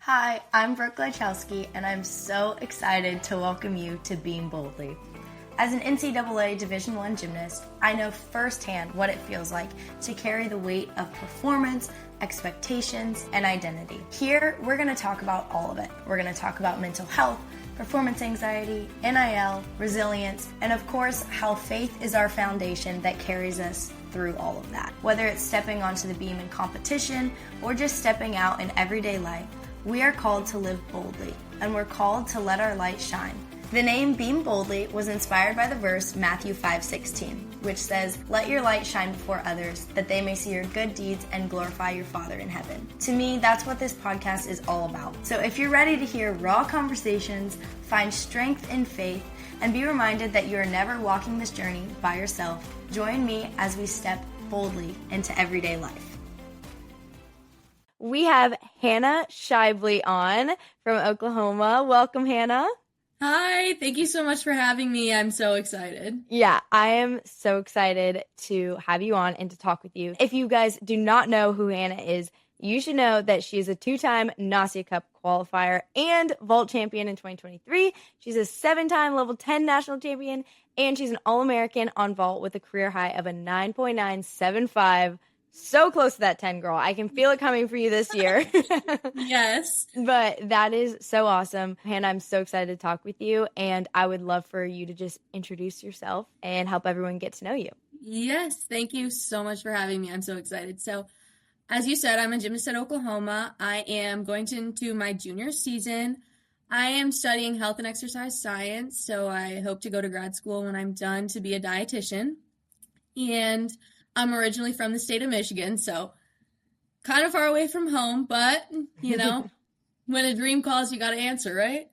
Hi, I'm Brooke Gleichowski, and I'm so excited to welcome you to Beam Boldly. As an NCAA Division I gymnast, I know firsthand what it feels like to carry the weight of performance, expectations, and identity. Here, we're going to talk about all of it. We're going to talk about mental health, performance anxiety, NIL, resilience, and of course, how faith is our foundation that carries us through all of that. Whether it's stepping onto the beam in competition or just stepping out in everyday life, we are called to live boldly, and we're called to let our light shine. The name Beam Boldly was inspired by the verse Matthew 5:16, which says, "Let your light shine before others, that they may see your good deeds and glorify your Father in heaven." To me, that's what this podcast is all about. So if you're ready to hear raw conversations, find strength in faith, and be reminded that you are never walking this journey by yourself, join me as we step boldly into everyday life. We have Hannah Scheible on from Oklahoma. Welcome, Hannah. Hi, thank you so much for having me. I'm so excited. Yeah, I am so excited to have you on and to talk with you. If you guys do not know who Hannah is, you should know that she is a two-time Nastia Cup qualifier and vault champion in 2023. She's a 7-time level 10 national champion, and she's an All-American on vault with a career high of a 9.975. So close to that 10, girl. I can feel it coming for you this year. Yes. But that is so awesome. Hannah, I'm so excited to talk with you, and I would love for you to just introduce yourself and help everyone get to know you. Yes, thank you so much for having me. I'm so excited. So, as you said, I'm a gymnast at Oklahoma. I am going into my junior season. I am studying health and exercise science, so I hope to go to grad school when I'm done to be a dietitian. And I'm originally from the state of Michigan, so kind of far away from home, but, you know, when a dream calls, you got to answer, right?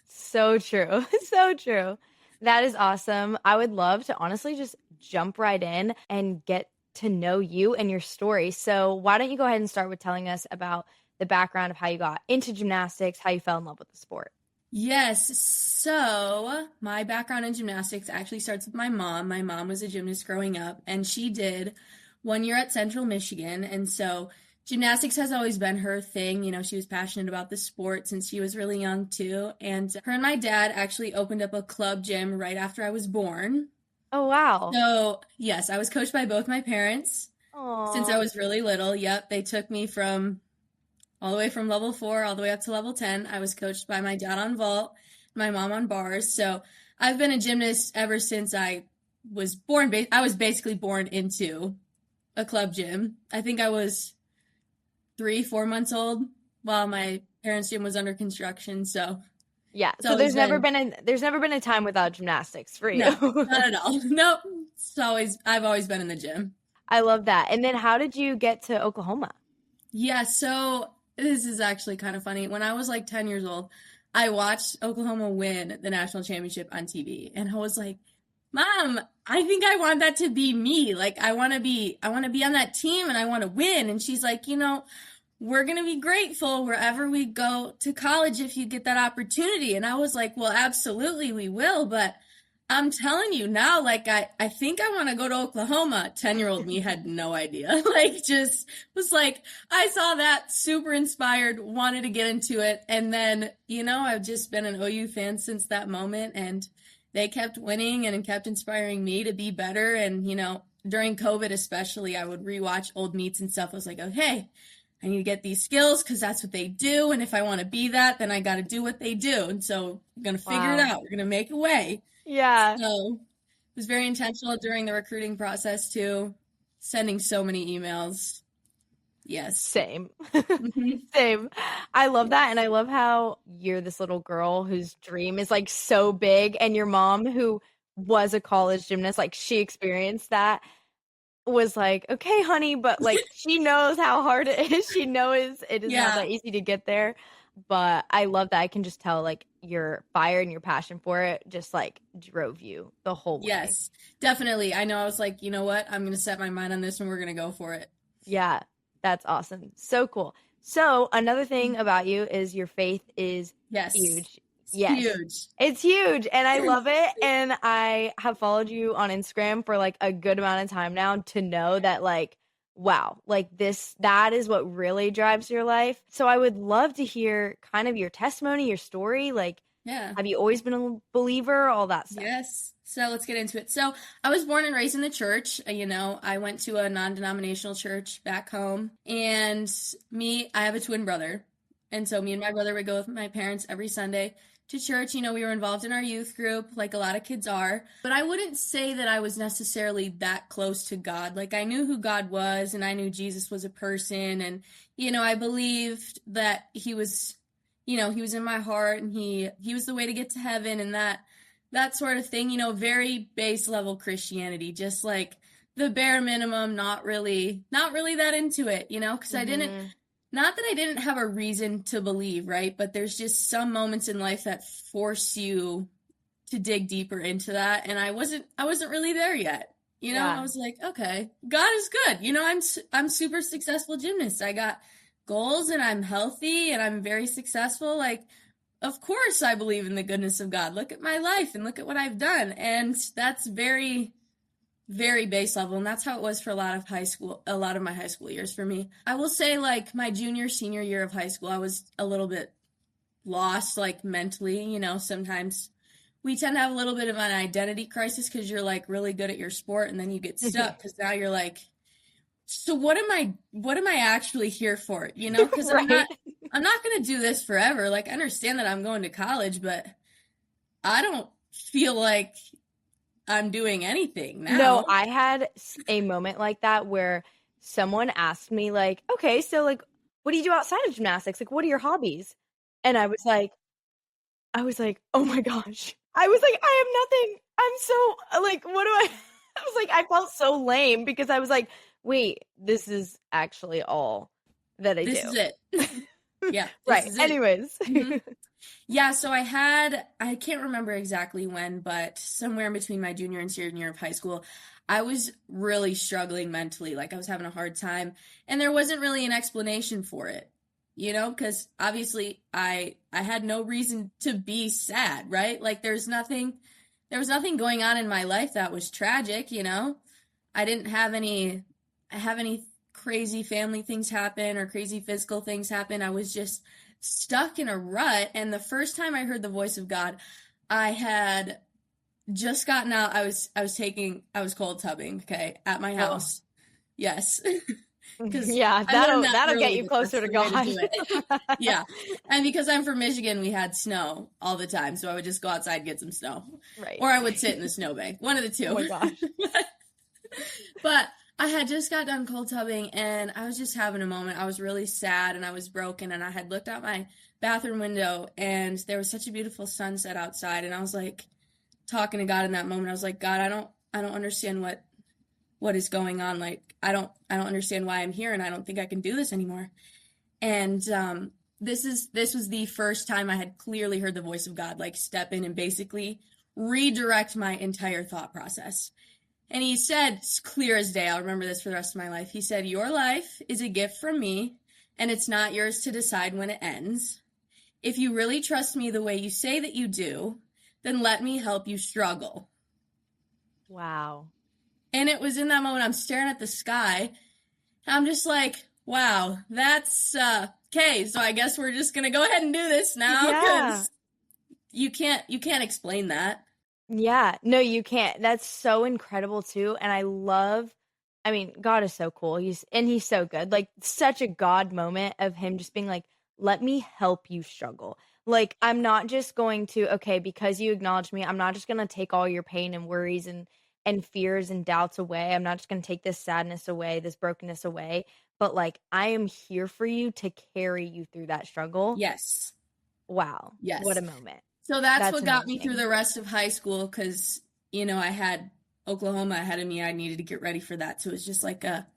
So true. So true. That is awesome. I would love to honestly just jump right in and get to know you and your story. So why don't you go ahead and start with telling us about the background of how you got into gymnastics, how you fell in love with the sport? Yes, so my background in gymnastics actually starts with my mom. My mom was a gymnast growing up, and she did 1 year at Central Michigan, and so gymnastics has always been her thing. You know, she was passionate about the sport since she was really young too, and her and my dad actually opened up a club gym right after I was born. Oh, wow. So, yes, I was coached by both my parents. Aww. Since I was really little. Yep, they took me all the way from level 4 all the way up to level 10. I was coached by my dad on vault, my mom on bars. So I've been a gymnast ever since I was born. I was basically born into a club gym. I think I was 3-4 months old while my parents' gym was under construction. So yeah, so there's never been a time without gymnastics for you. No, not at all. Nope. I've always been in the gym. I love that. And then how did you get to Oklahoma? Yeah, so this is actually kind of funny. When I was like 10 years old, I watched Oklahoma win the national championship on TV, and I was like, "Mom, I think I want that to be me. Like, I want to be on that team, and I want to win." And she's like, "We're going to be grateful wherever we go to college if you get that opportunity." And I was like, "Well, absolutely we will, but I'm telling you now, like, I think I want to go to Oklahoma." 10-year-old me had no idea. Like, just was like, I saw that, super inspired, wanted to get into it. And then, I've just been an OU fan since that moment. And they kept winning and kept inspiring me to be better. And, during COVID especially, I would rewatch old meets and stuff. I was like, okay, I need to get these skills because that's what they do. And if I want to be that, then I got to do what they do. And so we're going to figure it out. We're going to make a way. Yeah. So it was very intentional during the recruiting process too, sending so many emails. Yes. Same. Same. I love that. And I love how you're this little girl whose dream is like so big, and your mom, who was a college gymnast, like she experienced that, was like, okay, honey, but like she knows how hard it is. She knows it is not that easy to get there. But I love that. I can just tell like your fire and your passion for it just like drove you the whole way. Yes, definitely. I know. I was like, you know what? I'm going to set my mind on this and we're going to go for it. Yeah, that's awesome. So cool. So another thing about you is your faith is huge. Yes. Huge. It's huge. And I love it. And I have followed you on Instagram for like a good amount of time now to know that like wow, like that is what really drives your life. So I would love to hear kind of your testimony, your story. Like, Yeah. have you always been a believer? All that stuff. Yes. So let's get into it. So I was born and raised in the church. I went to a non-denominational church back home, and I have a twin brother. And so me and my brother would go with my parents every Sunday to church. We were involved in our youth group, like a lot of kids are. But I wouldn't say that I was necessarily that close to God. Like, I knew who God was, and I knew Jesus was a person. And, I believed that he was in my heart, and he was the way to get to heaven, and that sort of thing, very base level Christianity, just like the bare minimum, not really that into it, because I didn't. Not that I didn't have a reason to believe, right? But there's just some moments in life that force you to dig deeper into that. And I wasn't really there yet. Yeah. I was like, okay, God is good. I'm super successful gymnast. I got goals and I'm healthy and I'm very successful. Like, of course I believe in the goodness of God. Look at my life and look at what I've done. And that's very, very base level, and that's how it was for a lot of my high school years for me. I will say, like, my senior year of high school, I was a little bit lost, like, mentally. Sometimes we tend to have a little bit of an identity crisis because you're, like, really good at your sport, and then you get stuck because now you're like, so what am I actually here for? Because Right. I'm not going to do this forever. Like, I understand that I'm going to college, but I don't feel like I'm doing anything now. No, I had a moment like that where someone asked me, like, okay, so, like, what do you do outside of gymnastics? Like, what are your hobbies? And I was like, oh my gosh. I was like, I have nothing. I'm so, like, what do I was like, I felt so lame because I was like, wait, this is actually all that I do. This is it. Yeah. Right. Anyways. Mm-hmm. Yeah, so I can't remember exactly when, but somewhere in between my junior and senior year of high school, I was really struggling mentally. Like, I was having a hard time, and there wasn't really an explanation for it, because obviously I had no reason to be sad, right? Like, there was nothing going on in my life that was tragic, I didn't have any crazy family things happen or crazy physical things happen. I was just stuck in a rut. And the first time I heard the voice of God, I had just gotten out. I was cold tubbing, okay, at my house. Oh. Yes. Yeah, that'll get you closer to God. Yeah. And because I'm from Michigan, we had snow all the time. So I would just go outside and get some snow. Right. Or I would sit in the snowbank. One of the two. Oh my gosh. But I had just got done cold tubbing, and I was just having a moment. I was really sad, and I was broken, and I had looked out my bathroom window, and there was such a beautiful sunset outside, and I was like talking to God in that moment. I was like, God, I don't understand what is going on. Like, I don't understand why I'm here, and I don't think I can do this anymore. And this was the first time I had clearly heard the voice of God, like, step in and basically redirect my entire thought process. And he said, clear as day, I'll remember this for the rest of my life. He said, your life is a gift from me, and it's not yours to decide when it ends. If you really trust me the way you say that you do, then let me help you struggle. Wow. And it was in that moment, I'm staring at the sky. I'm just like, wow, that's, okay, so I guess we're just going to go ahead and do this now. Yeah. You can't explain that. Yeah, no, you can't. That's so incredible too. And I mean, God is so cool. He's so good. Like, such a God moment of him just being like, let me help you struggle. Like, I'm not just going to, okay, because you acknowledge me, I'm not just going to take all your pain and worries and fears and doubts away. I'm not just going to take this sadness away, this brokenness away, but like, I am here for you to carry you through that struggle. Yes. Wow. Yes. What a moment. So that's what got amazing. me through the rest of high school, because, I had Oklahoma ahead of me. I needed to get ready for that. So it was just like a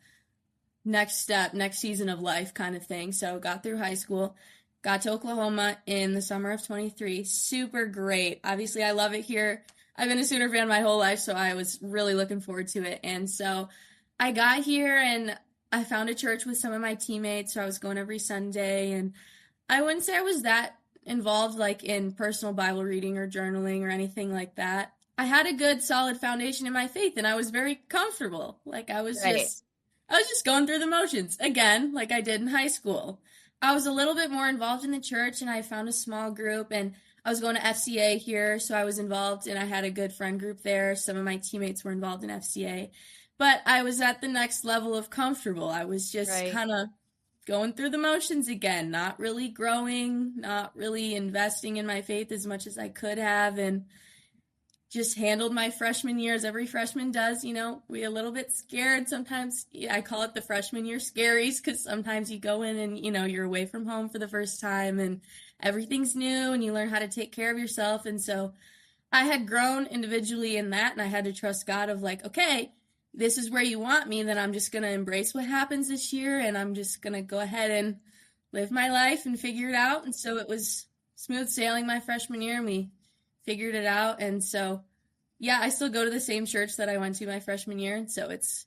next step, next season of life kind of thing. So got through high school, got to Oklahoma in the summer of 23. Super great. Obviously, I love it here. I've been a Sooner fan my whole life, so I was really looking forward to it. And so I got here, and I found a church with some of my teammates, so I was going every Sunday. And I wouldn't say I was that involved, like, in personal Bible reading or journaling or anything like that. I had a good solid foundation in my faith, and I was very comfortable. Like, I was Right. just I was just going through the motions again, like I did in high school. I was a little bit more involved in the church, and I found a small group, and I was going to FCA here, so I was involved, and I had a good friend group there. Some of my teammates were involved in FCA, but I was at the next level of comfortable. I was just kind of going through the motions again, not really growing, not really investing in my faith as much as I could have, and just handled my freshman year as every freshman does. You know, we're a little bit scared sometimes. I call it the freshman year scaries, because sometimes you go in and, you know, you're away from home for the first time and everything's new and you learn how to take care of yourself. And so I had grown individually in that, and I had to trust God of like, okay, this is where you want me, then I'm just going to embrace what happens this year, and I'm just going to go ahead and live my life and figure it out. And so it was smooth sailing my freshman year, and we figured it out. And so, yeah, I still go to the same church that I went to my freshman year. And so it's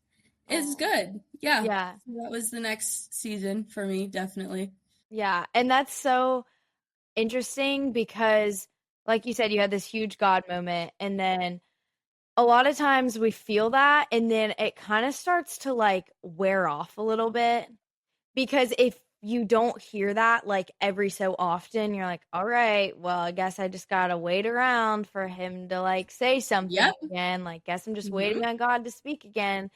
good. Yeah. Yeah. So that was the next season for me, definitely. Yeah. And that's so interesting because, like you said, you had this huge God moment, and then a lot of times we feel that, and then it kind of starts to like wear off a little bit, because if you don't hear that like every so often, you're like, all right, well, I guess I just gotta wait around for him to like say something again. Like, guess I'm just waiting on God to speak again.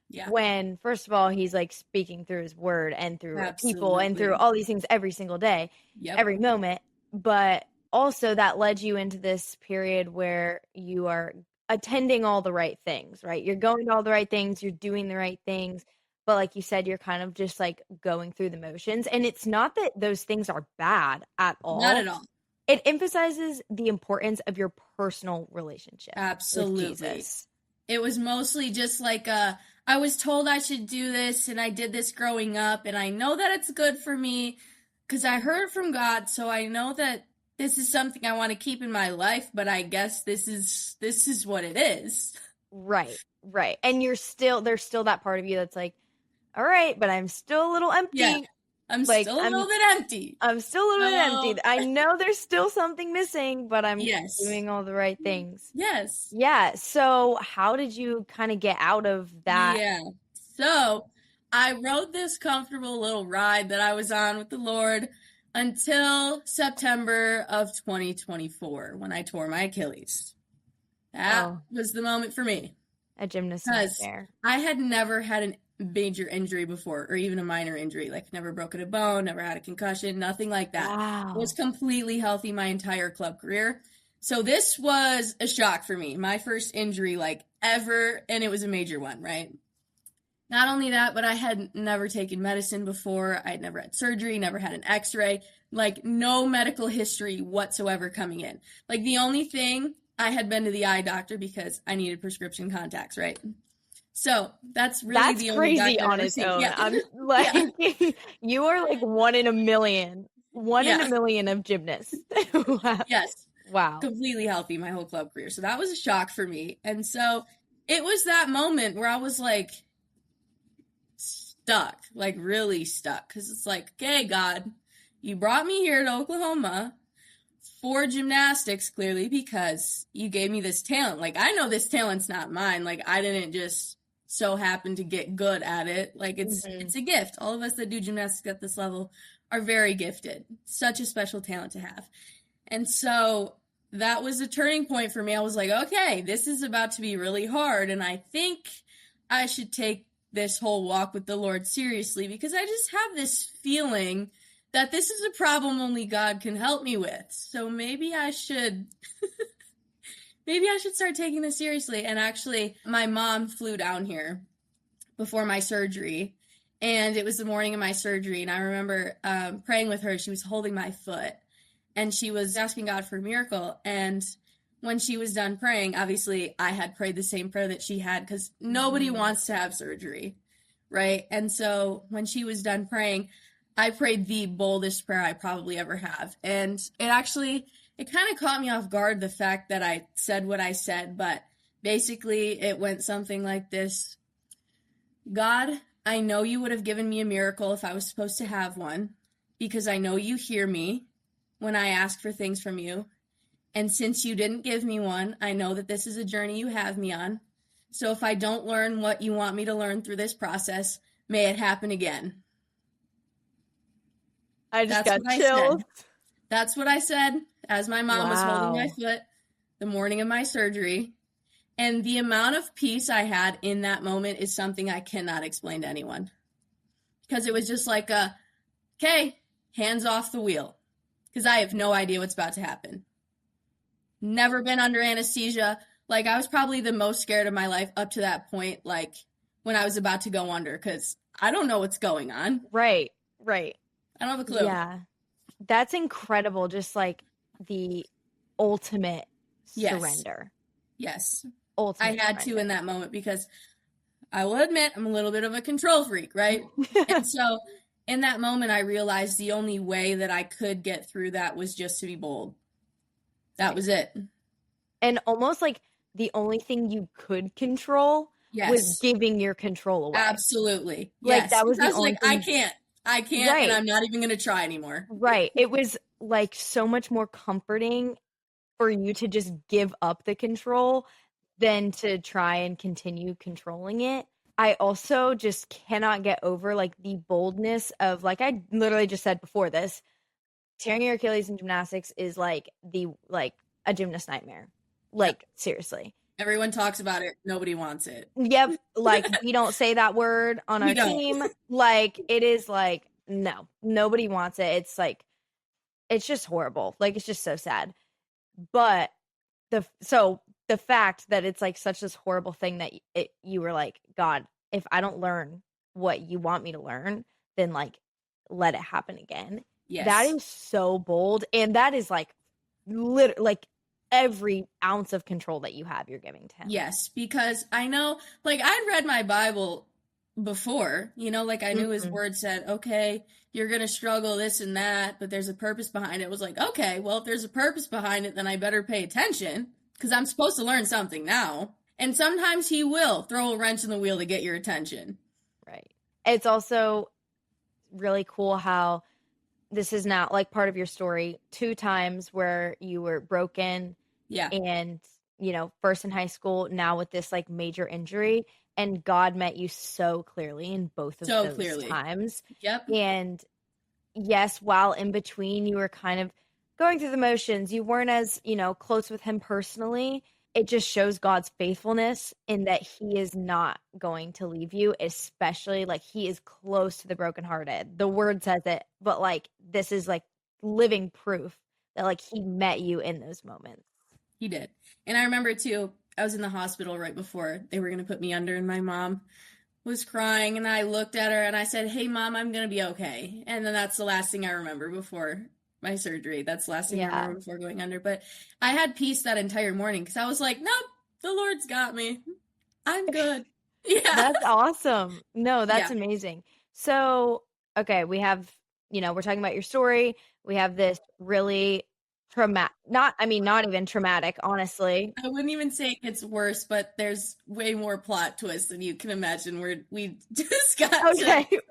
Yeah. When first of all, he's like speaking through his word and through people and through all these things every single day, every moment. But also that led you into this period where you are attending all the right things, right? You're going to all the right things, you're doing the right things. But like you said, you're kind of just like going through the motions. And it's not that those things are bad at all. Not at all. It emphasizes the importance of your personal relationship. Absolutely. With Jesus. It was mostly just like, I was told I should do this, and I did this growing up, and I know that it's good for me because I heard from God. So I know that this is something I want to keep in my life, but I guess this is what it is. Right. And there's still that part of you that's like, all right, but I'm still a little empty. Yeah, I'm still a little bit empty. I'm still a little bit empty. I know there's still something missing, but I'm doing all the right things. Yes. Yeah. So how did you kind of get out of that? Yeah. So I rode this comfortable little ride that I was on with the Lord until September of 2024, when I tore my Achilles. That was the moment for me. A gymnast nightmare. I had never had a major injury before, or even a minor injury, like never broken a bone, never had a concussion, nothing like that. Wow. I was completely healthy my entire club career. So this was a shock for me. My first injury like ever, and it was a major one, right? Not only that, but I had never taken medicine before. I had never had surgery, never had an x-ray, like no medical history whatsoever coming in. Like the only thing, I had been to the eye doctor because I needed prescription contacts, right? So that's really the only crazy on its own. Yeah. I'm like, you are like one in a million of gymnasts. Yes. Wow. Completely healthy my whole club career. So that was a shock for me. And so it was that moment where I was like stuck, like really stuck. Because it's like, okay, God, you brought me here to Oklahoma for gymnastics, clearly, because you gave me this talent. Like, I know this talent's not mine. Like, I didn't just so happen to get good at it. Like, it's a gift. All of us that do gymnastics at this level are very gifted. Such a special talent to have. And so that was a turning point for me. I was like, okay, this is about to be really hard, and I think I should take this whole walk with the Lord seriously, because I just have this feeling that this is a problem only God can help me with. So maybe I should start taking this seriously. And actually, my mom flew down here before my surgery, and it was the morning of my surgery, and I remember praying with her. She was holding my foot, and she was asking God for a miracle. And when she was done praying, obviously I had prayed the same prayer that she had, because nobody wants to have surgery, right? And so when she was done praying, I prayed the boldest prayer I probably ever have. And it kind of caught me off guard, the fact that I said what I said, but basically it went something like this. God, I know you would have given me a miracle if I was supposed to have one, because I know you hear me when I ask for things from you. And since you didn't give me one, I know that this is a journey you have me on. So if I don't learn what you want me to learn through this process, May it happen again. I just That's got what I chills. said. That's what I said as my mom was holding my Wow. foot the morning of my surgery. And the amount of peace I had in that moment is something I cannot explain to anyone. Because it was just like okay, hands off the wheel. Because I have no idea what's about to happen. Never been under anesthesia. Like, I was probably the most scared of my life up to that point, like, when I was about to go under. Because I don't know what's going on. Right. I don't have a clue. Yeah. That's incredible. Just like the ultimate surrender. Yes. Ultimate I had to surrender. in that moment because I will admit I'm a little bit of a control freak, right? And so in that moment, I realized the only way that I could get through that was just to be bold. That was it. And almost like the only thing you could control was giving your control away. Absolutely. Like, yes. that was I was the only like, thing. I can't, Right. and I'm not even going to try anymore. Right. It was like so much more comforting for you to just give up the control than to try and continue controlling it. I also just cannot get over like the boldness of, like I literally just said before this, tearing your Achilles in gymnastics is like a gymnast nightmare. Like, seriously. Everyone talks about it. Nobody wants it. Yep. Like, we don't say that word on our team. Like, it is like, no, nobody wants it. It's like, it's just horrible. Like, it's just so sad. But the fact that it's like such this horrible thing that you were like, God, if I don't learn what you want me to learn, then like let it happen again. Yes. That is so bold. And that is like like every ounce of control that you have, you're giving to him. Yes, because I know, like, I'd read my Bible before, you know, like I knew his word said, okay, you're going to struggle this and that, but there's a purpose behind it. It was like, okay, well, if there's a purpose behind it, then I better pay attention because I'm supposed to learn something now. And sometimes he will throw a wrench in the wheel to get your attention. Right. It's also really cool how this is now like part of your story, 2 times where you were broken. Yeah. And, you know, first in high school, now with this like major injury, and God met you so clearly in both of those times. Yep. And yes, while in between you were kind of going through the motions, you weren't as, you know, close with him personally. It just shows God's faithfulness in that he is not going to leave you, especially like he is close to the brokenhearted. The word says it, but like this is like living proof that like he met you in those moments. He did. And I remember too, I was in the hospital right before they were going to put me under, and my mom was crying, and I looked at her and I said, hey Mom, I'm going to be okay. And then that's the last thing I remember before my surgery. That's the last thing I remember before going under. But I had peace that entire morning because I was like, nope, the Lord's got me. I'm good. Yeah. That's awesome. No, that's amazing. So, okay, we have, you know, we're talking about your story. We have this really traumatic, not even traumatic, honestly. I wouldn't even say it gets worse, but there's way more plot twists than you can imagine. We just got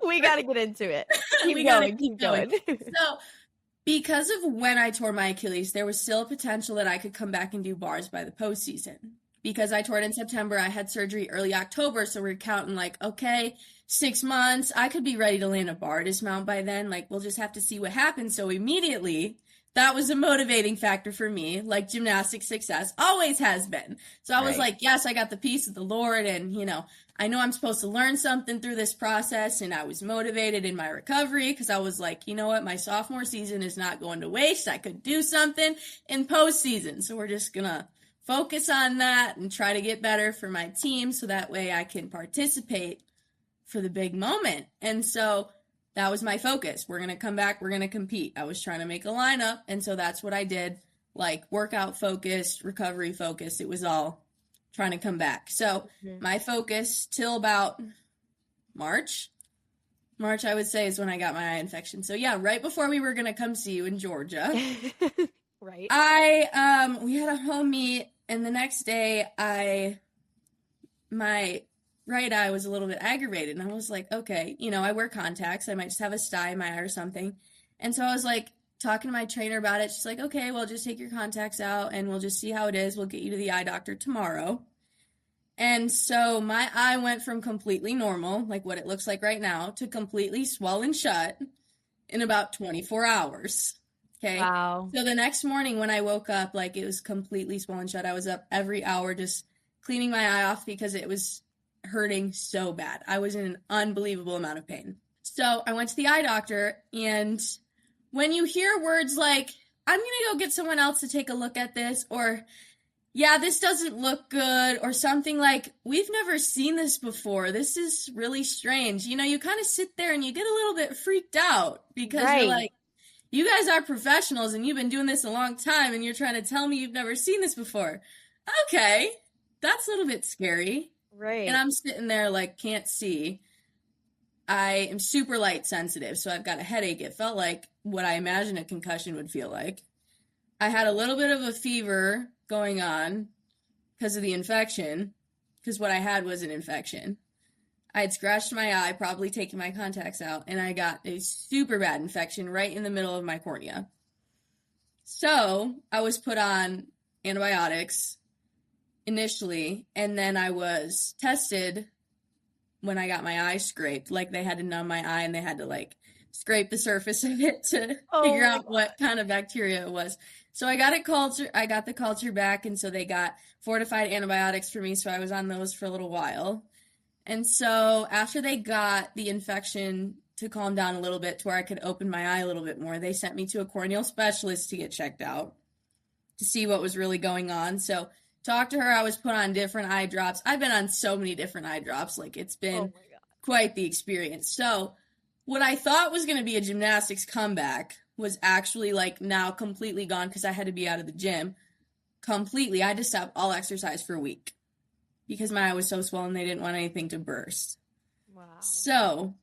we got to get into it. Keep going. So, because of when I tore my Achilles, there was still a potential that I could come back and do bars by the postseason. Because I tore it in September, I had surgery early October, so we're counting like, okay, 6 months, I could be ready to land a bar dismount by then. Like, we'll just have to see what happens. So immediately, that was a motivating factor for me, like gymnastic success always has been. So I was like, yes, I got the peace of the Lord, and, you know, I know I'm supposed to learn something through this process, and I was motivated in my recovery because I was like, you know what, my sophomore season is not going to waste. I could do something in postseason, so we're just going to focus on that and try to get better for my team so that way I can participate for the big moment. And so that was my focus. We're going to come back. We're going to compete. I was trying to make a lineup, and so that's what I did, like workout focused, recovery focused. It was all trying to come back. So my focus till about March, I would say, is when I got my eye infection. So yeah, right before we were going to come see you in Georgia, right. we had a home meet, and the next day my right eye was a little bit aggravated, and I was like, okay, you know, I wear contacts. I might just have a sty in my eye or something. And so I was like talking to my trainer about it. She's like, okay, well, just take your contacts out and we'll just see how it is. We'll get you to the eye doctor tomorrow. And so my eye went from completely normal, like what it looks like right now, to completely swollen shut in about 24 hours. Okay. Wow. So the next morning when I woke up, like it was completely swollen shut. I was up every hour just cleaning my eye off because it was hurting so bad. I was in an unbelievable amount of pain. So I went to the eye doctor, and when you hear words like, I'm going to go get someone else to take a look at this, or, yeah, this doesn't look good, or something like, we've never seen this before, this is really strange, you know, you kind of sit there and you get a little bit freaked out because you're like, you guys are professionals and you've been doing this a long time and you're trying to tell me you've never seen this before. Okay, that's a little bit scary. Right. And I'm sitting there like, can't see. I am super light sensitive, so I've got a headache. It felt like what I imagine a concussion would feel like. I had a little bit of a fever going on because of the infection, because what I had was an infection. I had scratched my eye, probably taken my contacts out, and I got a super bad infection right in the middle of my cornea. So I was put on antibiotics initially, and then I was tested when I got my eye scraped. Like, they had to numb my eye and they had to like scrape the surface of it to figure out what kind of bacteria it was. So I got the culture back, and so they got fortified antibiotics for me, so I was on those for a little while. And so after they got the infection to calm down a little bit to where I could open my eye a little bit more, they sent me to a corneal specialist to get checked out to see what was really going on. So talked to her. I was put on different eye drops. I've been on so many different eye drops. Like, it's been quite the experience. So what I thought was going to be a gymnastics comeback was actually like now completely gone because I had to be out of the gym completely. I had to stop all exercise for a week because my eye was so swollen they didn't want anything to burst. Wow. So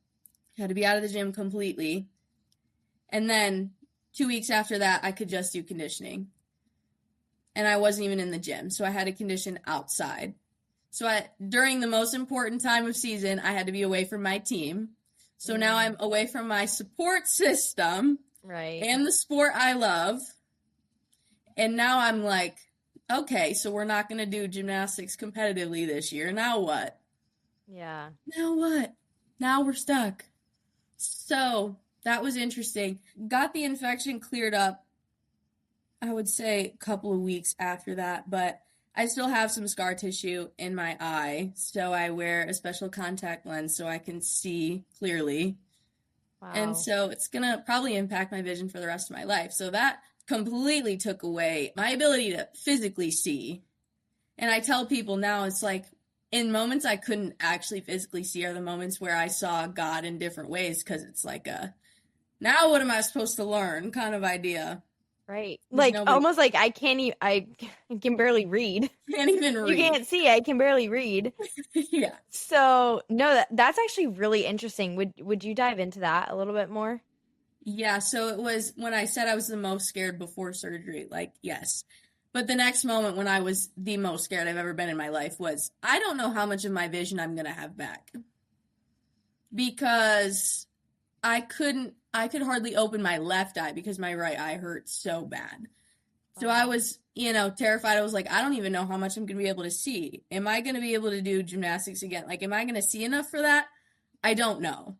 I had to be out of the gym completely. And then 2 weeks after that, I could just do conditioning. And I wasn't even in the gym, so I had to condition outside. So during the most important time of season, I had to be away from my team. So now I'm away from my support system and the sport I love. And now I'm like, okay, so we're not going to do gymnastics competitively this year. Now what? Yeah. Now what? Now we're stuck. So that was interesting. Got the infection cleared up, I would say a couple of weeks after that, but I still have some scar tissue in my eye, so I wear a special contact lens so I can see clearly. Wow. And so it's going to probably impact my vision for the rest of my life. So that completely took away my ability to physically see. And I tell people now, it's like, in moments I couldn't actually physically see are the moments where I saw God in different ways, because it's like now what am I supposed to learn kind of idea. Right. Like, almost like I can barely read. Can't even read. You can't see, I can barely read. Yeah. So, no, that's actually really interesting. Would you dive into that a little bit more? Yeah, so it was when I said I was the most scared before surgery, like, yes. But the next moment when I was the most scared I've ever been in my life was, I don't know how much of my vision I'm going to have back. Because I could hardly open my left eye because my right eye hurt so bad. So I was, terrified. I was like, I don't even know how much I'm going to be able to see. Am I going to be able to do gymnastics again? Like, am I going to see enough for that? I don't know.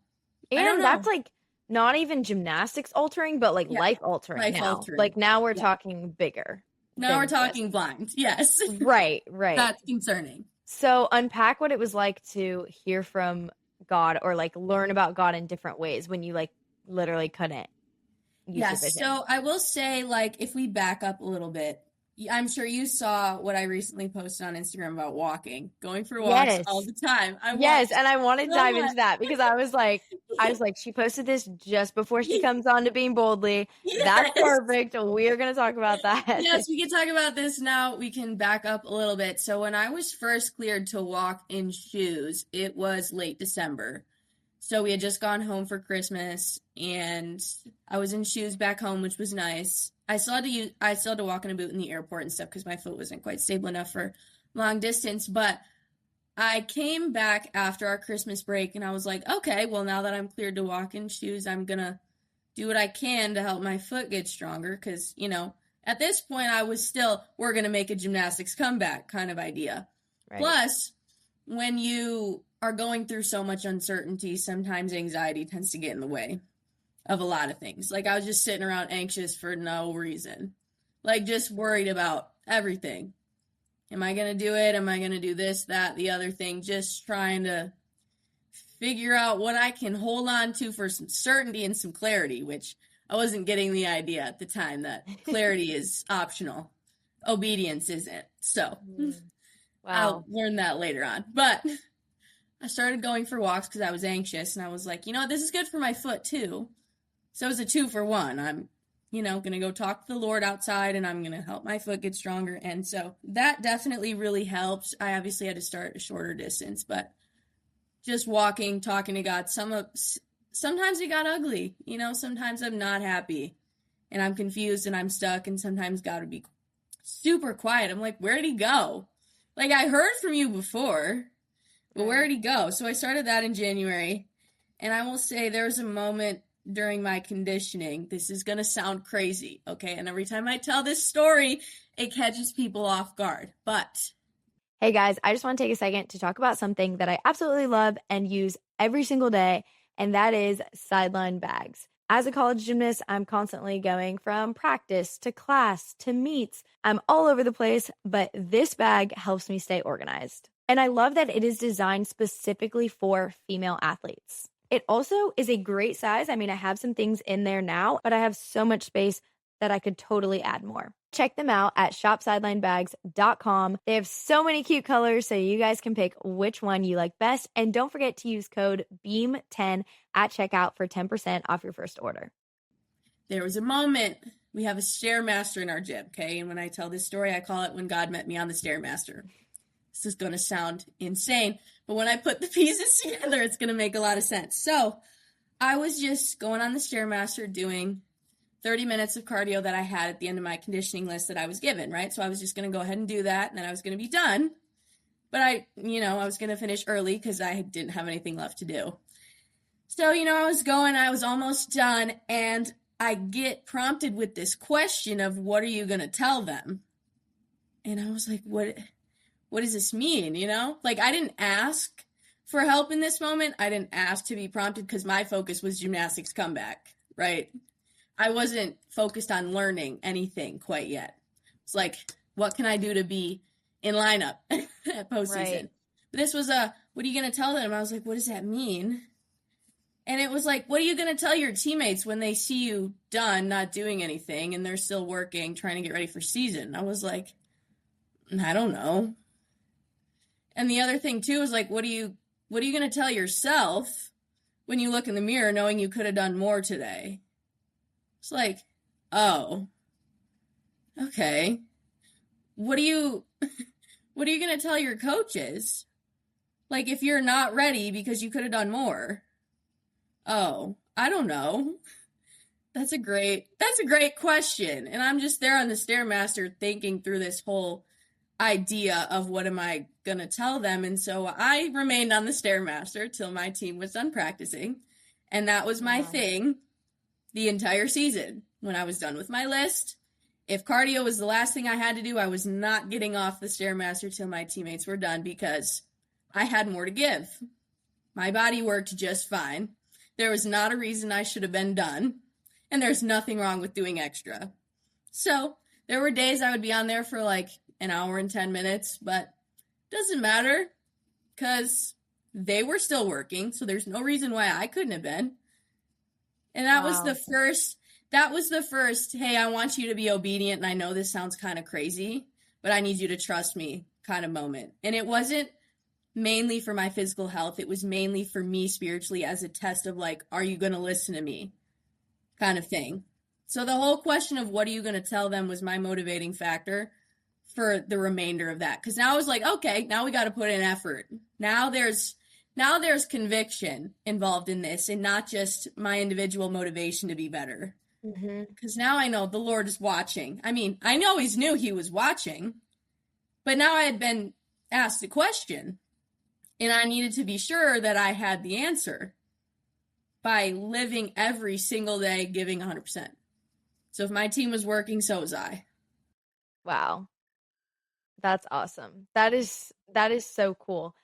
And that's like not even gymnastics altering, but like life altering now. Like, now we're talking bigger. Now we're talking blind. Yes. Right. That's concerning. So unpack what it was like to hear from God, or like learn about God in different ways when you like literally couldn't use your vision. So I will say, like, if we back up a little bit, I'm sure you saw what I recently posted on Instagram about walking, going for walks all the time. Yes, and I want to dive into that because I was like, she posted this just before she comes on to Being Boldly. Yes. That's perfect. We're going to talk about that. Yes, we can talk about this now. We can back up a little bit. So when I was first cleared to walk in shoes, it was late December. So we had just gone home for Christmas, and I was in shoes back home, which was nice. I still had to walk in a boot in the airport and stuff because my foot wasn't quite stable enough for long distance. But I came back after our Christmas break, and I was like, okay, well, now that I'm cleared to walk in shoes, I'm going to do what I can to help my foot get stronger because, at this point I was still, we're going to make a gymnastics comeback kind of idea. Right. Plus, when you are going through so much uncertainty, sometimes anxiety tends to get in the way of a lot of things. Like, I was just sitting around anxious for no reason, like just worried about everything. Am I going to do it? Am I going to do this, that, the other thing? Just trying to figure out what I can hold on to for some certainty and some clarity, which I wasn't getting the idea at the time that clarity is optional. Obedience isn't. So Wow. I'll learn that later on. But I started going for walks because I was anxious, and I was like, this is good for my foot too. So it was a 2-for-1. I'm, going to go talk to the Lord outside, and I'm going to help my foot get stronger. And so that definitely really helped. I obviously had to start a shorter distance, but just walking, talking to God, sometimes it got ugly. Sometimes I'm not happy, and I'm confused, and I'm stuck, and sometimes God would be super quiet. I'm like, where did he go? Like, I heard from you before, but where did he go? So I started that in January, and I will say there was a moment during my conditioning. This is going to sound crazy, okay? And every time I tell this story, it catches people off guard. But hey guys, I just want to take a second to talk about something that I absolutely love and use every single day, and that is sideline bags. As a college gymnast, I'm constantly going from practice to class to meets. I'm all over the place, but this bag helps me stay organized. And I love that it is designed specifically for female athletes. It also is a great size. I mean, I have some things in there now, but I have so much space that I could totally add more. Check them out at shopsidelinebags.com. They have so many cute colors, so you guys can pick which one you like best. And don't forget to use code BEAM10 at checkout for 10% off your first order. There was a moment. We have a Stairmaster in our gym, okay? And when I tell this story, I call it when God met me on the Stairmaster. This is going to sound insane, but when I put the pieces together, it's going to make a lot of sense. So I was just going on the Stairmaster doing 30 minutes of cardio that I had at the end of my conditioning list that I was given, right? So I was just going to go ahead and do that, and then I was going to be done. But I was going to finish early because I didn't have anything left to do. So, I was almost done, and I get prompted with this question of, what are you going to tell them? And I was like, what does this mean, Like, I didn't ask for help in this moment. I didn't ask to be prompted because my focus was gymnastics comeback, right? I wasn't focused on learning anything quite yet. It's like, what can I do to be in lineup at postseason? Right. But this was what are you going to tell them? I was like, what does that mean? And it was like, what are you going to tell your teammates when they see you done, not doing anything, and they're still working, trying to get ready for season? I was like, I don't know. And the other thing too is like, what are you going to tell yourself when you look in the mirror knowing you could have done more today? It's like, oh, okay. What are you going to tell your coaches? Like, if you're not ready because you could have done more? Oh, I don't know. That's a great question. And I'm just there on the Stairmaster thinking through this whole idea of what am I going to tell them. And so I remained on the Stairmaster till my team was done practicing. And that was my thing the entire season. When I was done with my list, if cardio was the last thing I had to do, I was not getting off the Stairmaster till my teammates were done because I had more to give. My body worked just fine. There was not a reason I should have been done, and there's nothing wrong with doing extra. So there were days I would be on there for like an hour and 10 minutes, but doesn't matter because they were still working, so there's no reason why I couldn't have been. And that was the first, hey, I want you to be obedient, and I know this sounds kind of crazy, but I need you to trust me kind of moment. And it wasn't mainly for my physical health. It was mainly for me spiritually as a test of like, are you going to listen to me kind of thing. So the whole question of what are you going to tell them was my motivating factor for the remainder of that. Because now I was like, okay, now we got to put in effort. Now there's conviction involved in this and not just my individual motivation to be better. Because now I know the Lord is watching. I mean, I always knew he was watching, but now I had been asked a question and I needed to be sure that I had the answer by living every single day, giving 100%. So if my team was working, so was I. Wow. That's awesome. That is so cool.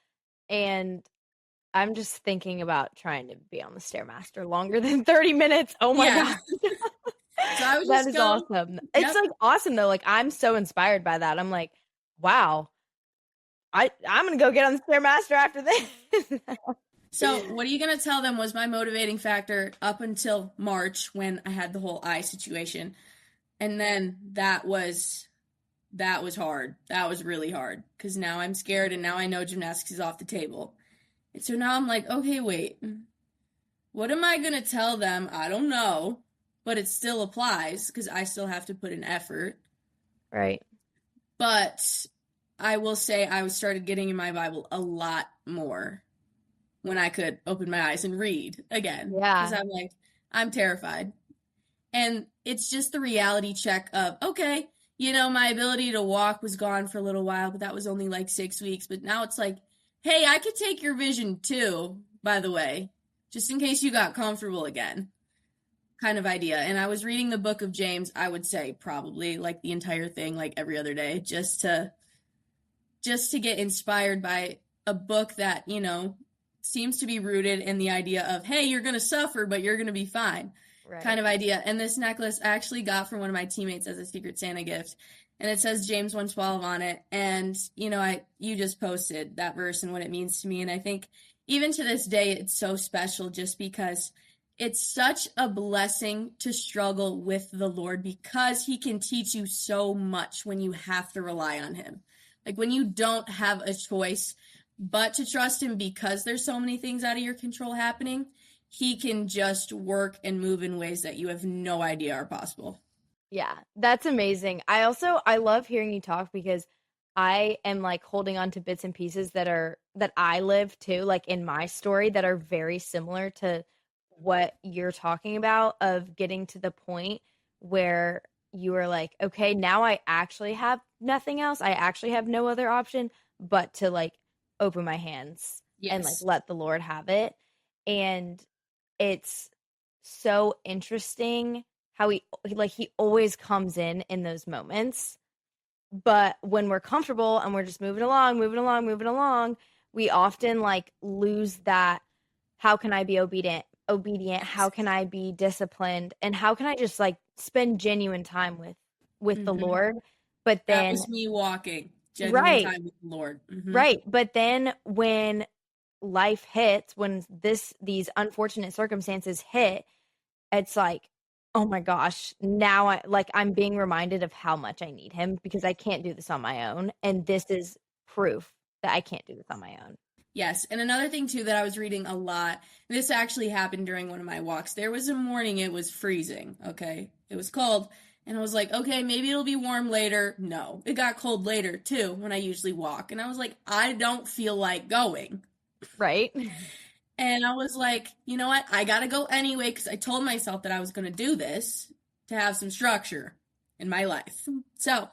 And I'm just thinking about trying to be on the Stairmaster longer than 30 minutes. Oh my Yeah. God. So I was That just is going, awesome. yep. It's like awesome though. Like I'm so inspired by that. I'm like, wow, I'm gonna go get on the Stairmaster after this. So what are you going to tell them was my motivating factor up until March when I had the whole eye situation. And then that was hard. That was really hard because now I'm scared and now I know gymnastics is off the table. And so now I'm like, okay, wait, what am I going to tell them? I don't know, but it still applies because I still have to put in effort. Right. But I will say I started getting in my Bible a lot more when I could open my eyes and read again. Yeah. Because I'm like, I'm terrified. And it's just the reality check of, okay, you know, my ability to walk was gone for a little while, but that was only like 6 weeks. But now it's like, hey, I could take your vision too, by the way, just in case you got comfortable again, kind of idea. And I was reading the book of James, I would say probably like the entire thing, like every other day, just to get inspired by a book that, you know, seems to be rooted in the idea of, hey, you're going to suffer, but you're going to be fine. Right. Kind of idea. And this necklace I actually got from one of my teammates as a Secret Santa gift. And it says James 1:12 on it. And, you know, you just posted that verse and what it means to me. And I think even to this day, it's so special just because it's such a blessing to struggle with the Lord because he can teach you so much when you have to rely on him. Like when you don't have a choice but to trust him because there's so many things out of your control happening, he can just work and move in ways that you have no idea are possible. Yeah, that's amazing. I love hearing you talk because I am like holding on to bits and pieces that I live too, like in my story that are very similar to what you're talking about of getting to the point where you are like, okay, now I actually have nothing else. I actually have no other option but to like open my hands and like let the Lord have it. And it's so interesting how he always comes in those moments. But when we're comfortable and we're just moving along, we often like lose that how can I be obedient? How can I be disciplined? And how can I just like spend genuine time with the Lord? But then that was me walking genuine time with the Lord. Right. But then when life hits, when these unfortunate circumstances hit, it's like, oh my gosh, now I'm being reminded of how much I need him because I can't do this on my own. And this is proof that I can't do this on my own. Yes. And another thing too that I was reading a lot, this actually happened during one of my walks. There was a morning it was freezing. Okay. It was cold. And I was like, okay, maybe it'll be warm later. No, it got cold later too when I usually walk. And I was like, I don't feel like going. Right. And I was like, you know what? I got to go anyway because I told myself that I was going to do this to have some structure in my life. So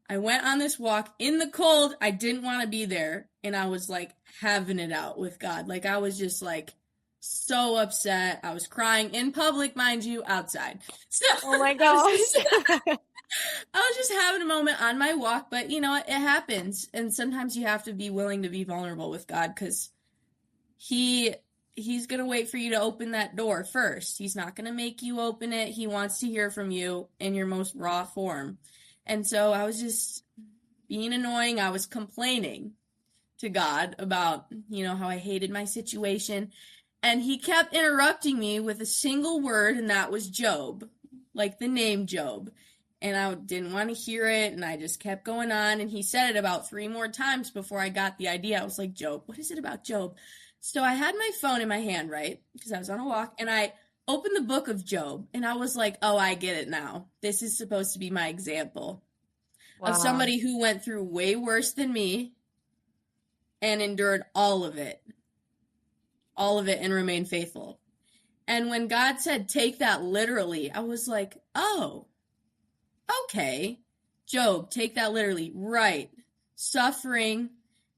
I went on this walk in the cold. I didn't want to be there. And I was like having it out with God. Like I was just like so upset. I was crying in public, mind you, outside. So oh my gosh. I was just having a moment on my walk, but you know, it happens. And sometimes you have to be willing to be vulnerable with God because he's going to wait for you to open that door first. He's not going to make you open it. He wants to hear from you in your most raw form. And so I was just being annoying. I was complaining to God about, you know, how I hated my situation. And he kept interrupting me with a single word, and that was Job, like the name Job. And I didn't want to hear it, and I just kept going on. And he said it about 3 more times before I got the idea. I was like, Job, what is it about Job? So I had my phone in my hand, right, because I was on a walk, and I opened the book of Job, and I was like, oh, I get it now. This is supposed to be my example of somebody who went through way worse than me and endured all of it, and remained faithful. And when God said, take that literally, I was like, oh, okay. Job, take that literally. Right. Suffering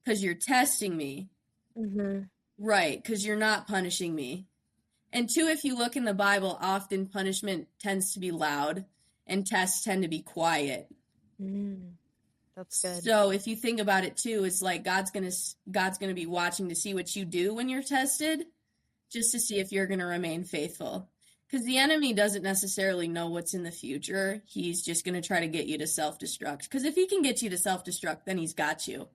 because you're testing me. Mm-hmm. Right, because you're not punishing me. And 2, if you look in the Bible, often punishment tends to be loud and tests tend to be quiet. That's good. So if you think about it too, it's like God's gonna be watching to see what you do when you're tested, just to see if you're gonna remain faithful. Because the enemy doesn't necessarily know what's in the future. He's just gonna try to get you to self-destruct. Because if he can get you to self-destruct, then he's got you.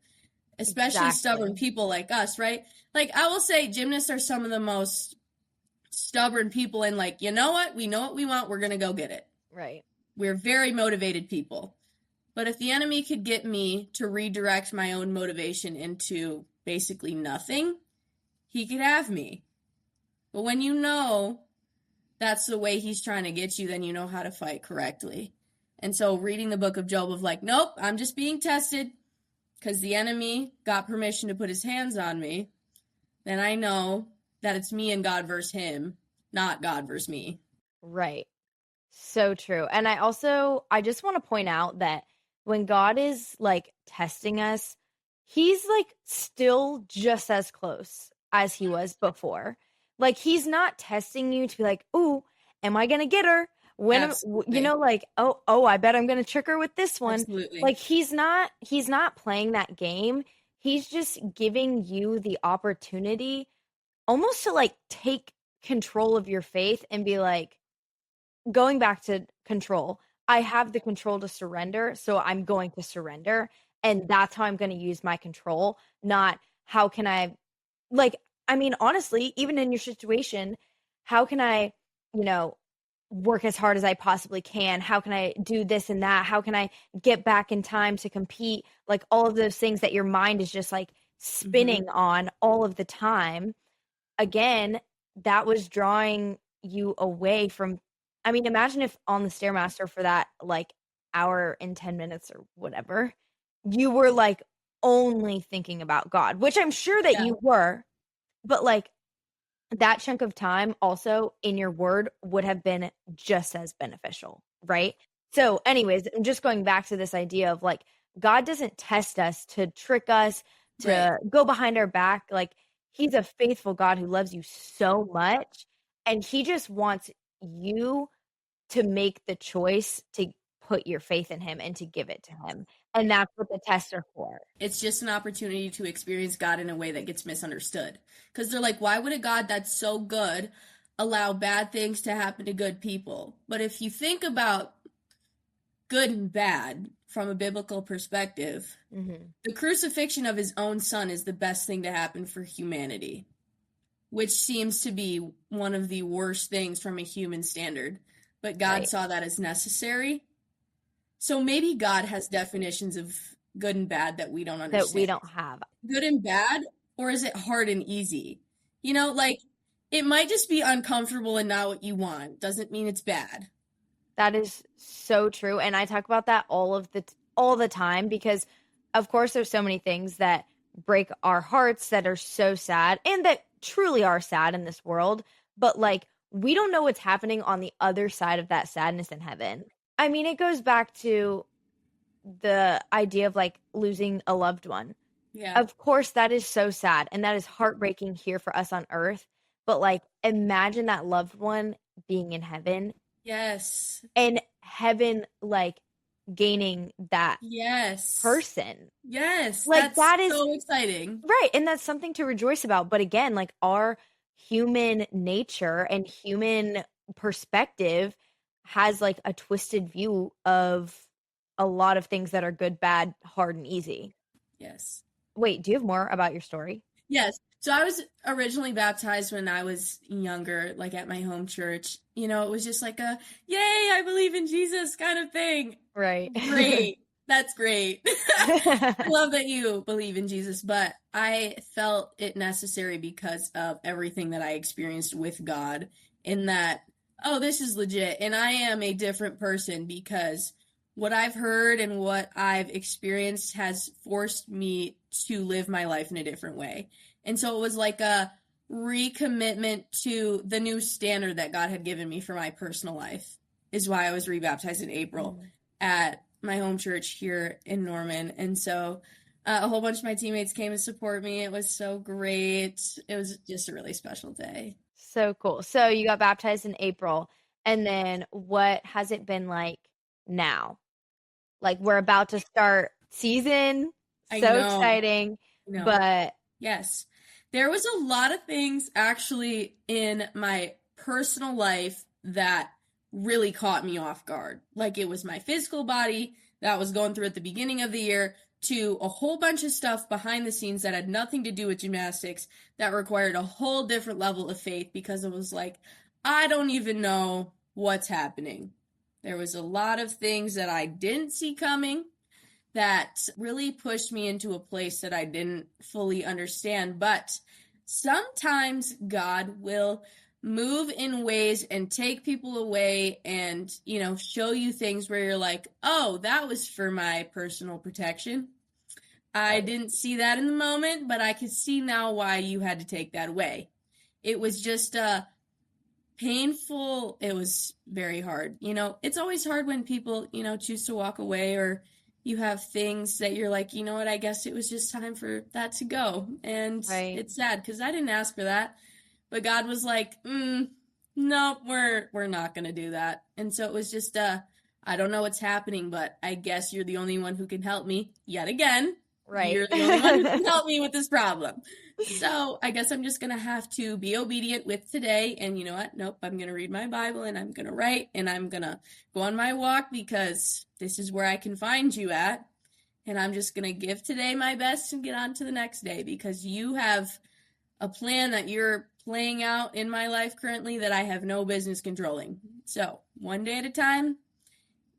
Especially stubborn people like us, right? Like, I will say gymnasts are some of the most stubborn people, and like, you know what? We know what we want. We're gonna go get it. Right. We're very motivated people. But if the enemy could get me to redirect my own motivation into basically nothing, he could have me. But when you know that's the way he's trying to get you, then you know how to fight correctly. And so reading the book of Job of like, nope, I'm just being tested because the enemy got permission to put his hands on me, then I know that it's me and God versus him, not God versus me. Right. So true. And I just want to point out that when God is like testing us, he's like still just as close as he was before. Like, he's not testing you to be like, "Ooh, am I going to get her?" When you know, like, oh, I bet I'm going to trick her with this one. Absolutely. Like, he's not playing that game. He's just giving you the opportunity almost to like take control of your faith and be like, going back to control, I have the control to surrender, so I'm going to surrender. And that's how I'm going to use my control, not how can I, like, I mean, honestly, even in your situation, how can I, work as hard as I possibly can? How can I do this and that? How can I get back in time to compete? Like, all of those things that your mind is just like spinning on all of the time. Again, that was drawing you away from, I mean, imagine if on the Stairmaster for that like hour and 10 minutes or whatever, you were like only thinking about God, which I'm sure that you were, but like that chunk of time also in your word would have been just as beneficial, right? So anyways, I'm just going back to this idea of like, God doesn't test us to trick us, to go behind our back. Like, he's a faithful God who loves you so much, and he just wants you to make the choice to put your faith in him and to give it to him. And that's what the tests are for. It's just an opportunity to experience God in a way that gets misunderstood. Because they're like, why would a God that's so good allow bad things to happen to good people? But if you think about good and bad from a biblical perspective, the crucifixion of his own son is the best thing to happen for humanity, which seems to be one of the worst things from a human standard. But God saw that as necessary. So maybe God has definitions of good and bad that we don't understand. That we don't have. Good and bad, or is it hard and easy? You know, like, it might just be uncomfortable and not what you want. Doesn't mean it's bad. That is so true. And I talk about that all the time because, of course, there's so many things that break our hearts that are so sad and that truly are sad in this world. But, like, we don't know what's happening on the other side of that sadness in heaven. I mean, it goes back to the idea of like losing a loved one. Yeah. Of course, that is so sad and that is heartbreaking here for us on earth. But like, imagine that loved one being in heaven. Yes. And heaven, like, gaining that person. Yes. Like, that is so exciting. Right. And that's something to rejoice about. But again, like, our human nature and human perspective has like a twisted view of a lot of things that are good, bad, hard, and easy. Yes. Wait, do you have more about your story? Yes. So I was originally baptized when I was younger, like at my home church. You know, it was just like a, yay, I believe in Jesus kind of thing. Right. Great. That's great. I love that you believe in Jesus, but I felt it necessary because of everything that I experienced with God, in that, oh, this is legit, and I am a different person because what I've heard and what I've experienced has forced me to live my life in a different way. And so it was like a recommitment to the new standard that God had given me for my personal life, is why I was rebaptized in April at my home church here in Norman. And so a whole bunch of my teammates came to support me. It was so great. It was just a really special day. So cool. So you got baptized in April, and then what has it been like now? Like, we're about to start season. I So know. exciting. No. But yes, there was a lot of things actually in my personal life that really caught me off guard. Like it was my physical body that was going through at the beginning of the year to a whole bunch of stuff behind the scenes that had nothing to do with gymnastics that required a whole different level of faith because it was like, I don't even know what's happening. There was a lot of things that I didn't see coming that really pushed me into a place that I didn't fully understand. But sometimes God will move in ways and take people away and, show you things where you're like, oh, that was for my personal protection. I didn't see that in the moment, but I can see now why you had to take that away. It was just painful. It was very hard. It's always hard when people, choose to walk away or you have things that you're like, you know what, I guess it was just time for that to go. And It's sad because I didn't ask for that. But God was like, no, we're not going to do that. And so it was just, I don't know what's happening, but I guess you're the only one who can help me yet again. Right. You're the only one who can help me with this problem. So I guess I'm just going to have to be obedient with today. And you know what? Nope, I'm going to read my Bible and I'm going to write and I'm going to go on my walk because this is where I can find you at. And I'm just going to give today my best and get on to the next day because you have a plan that you're playing out in my life currently that I have no business controlling. So one day at a time.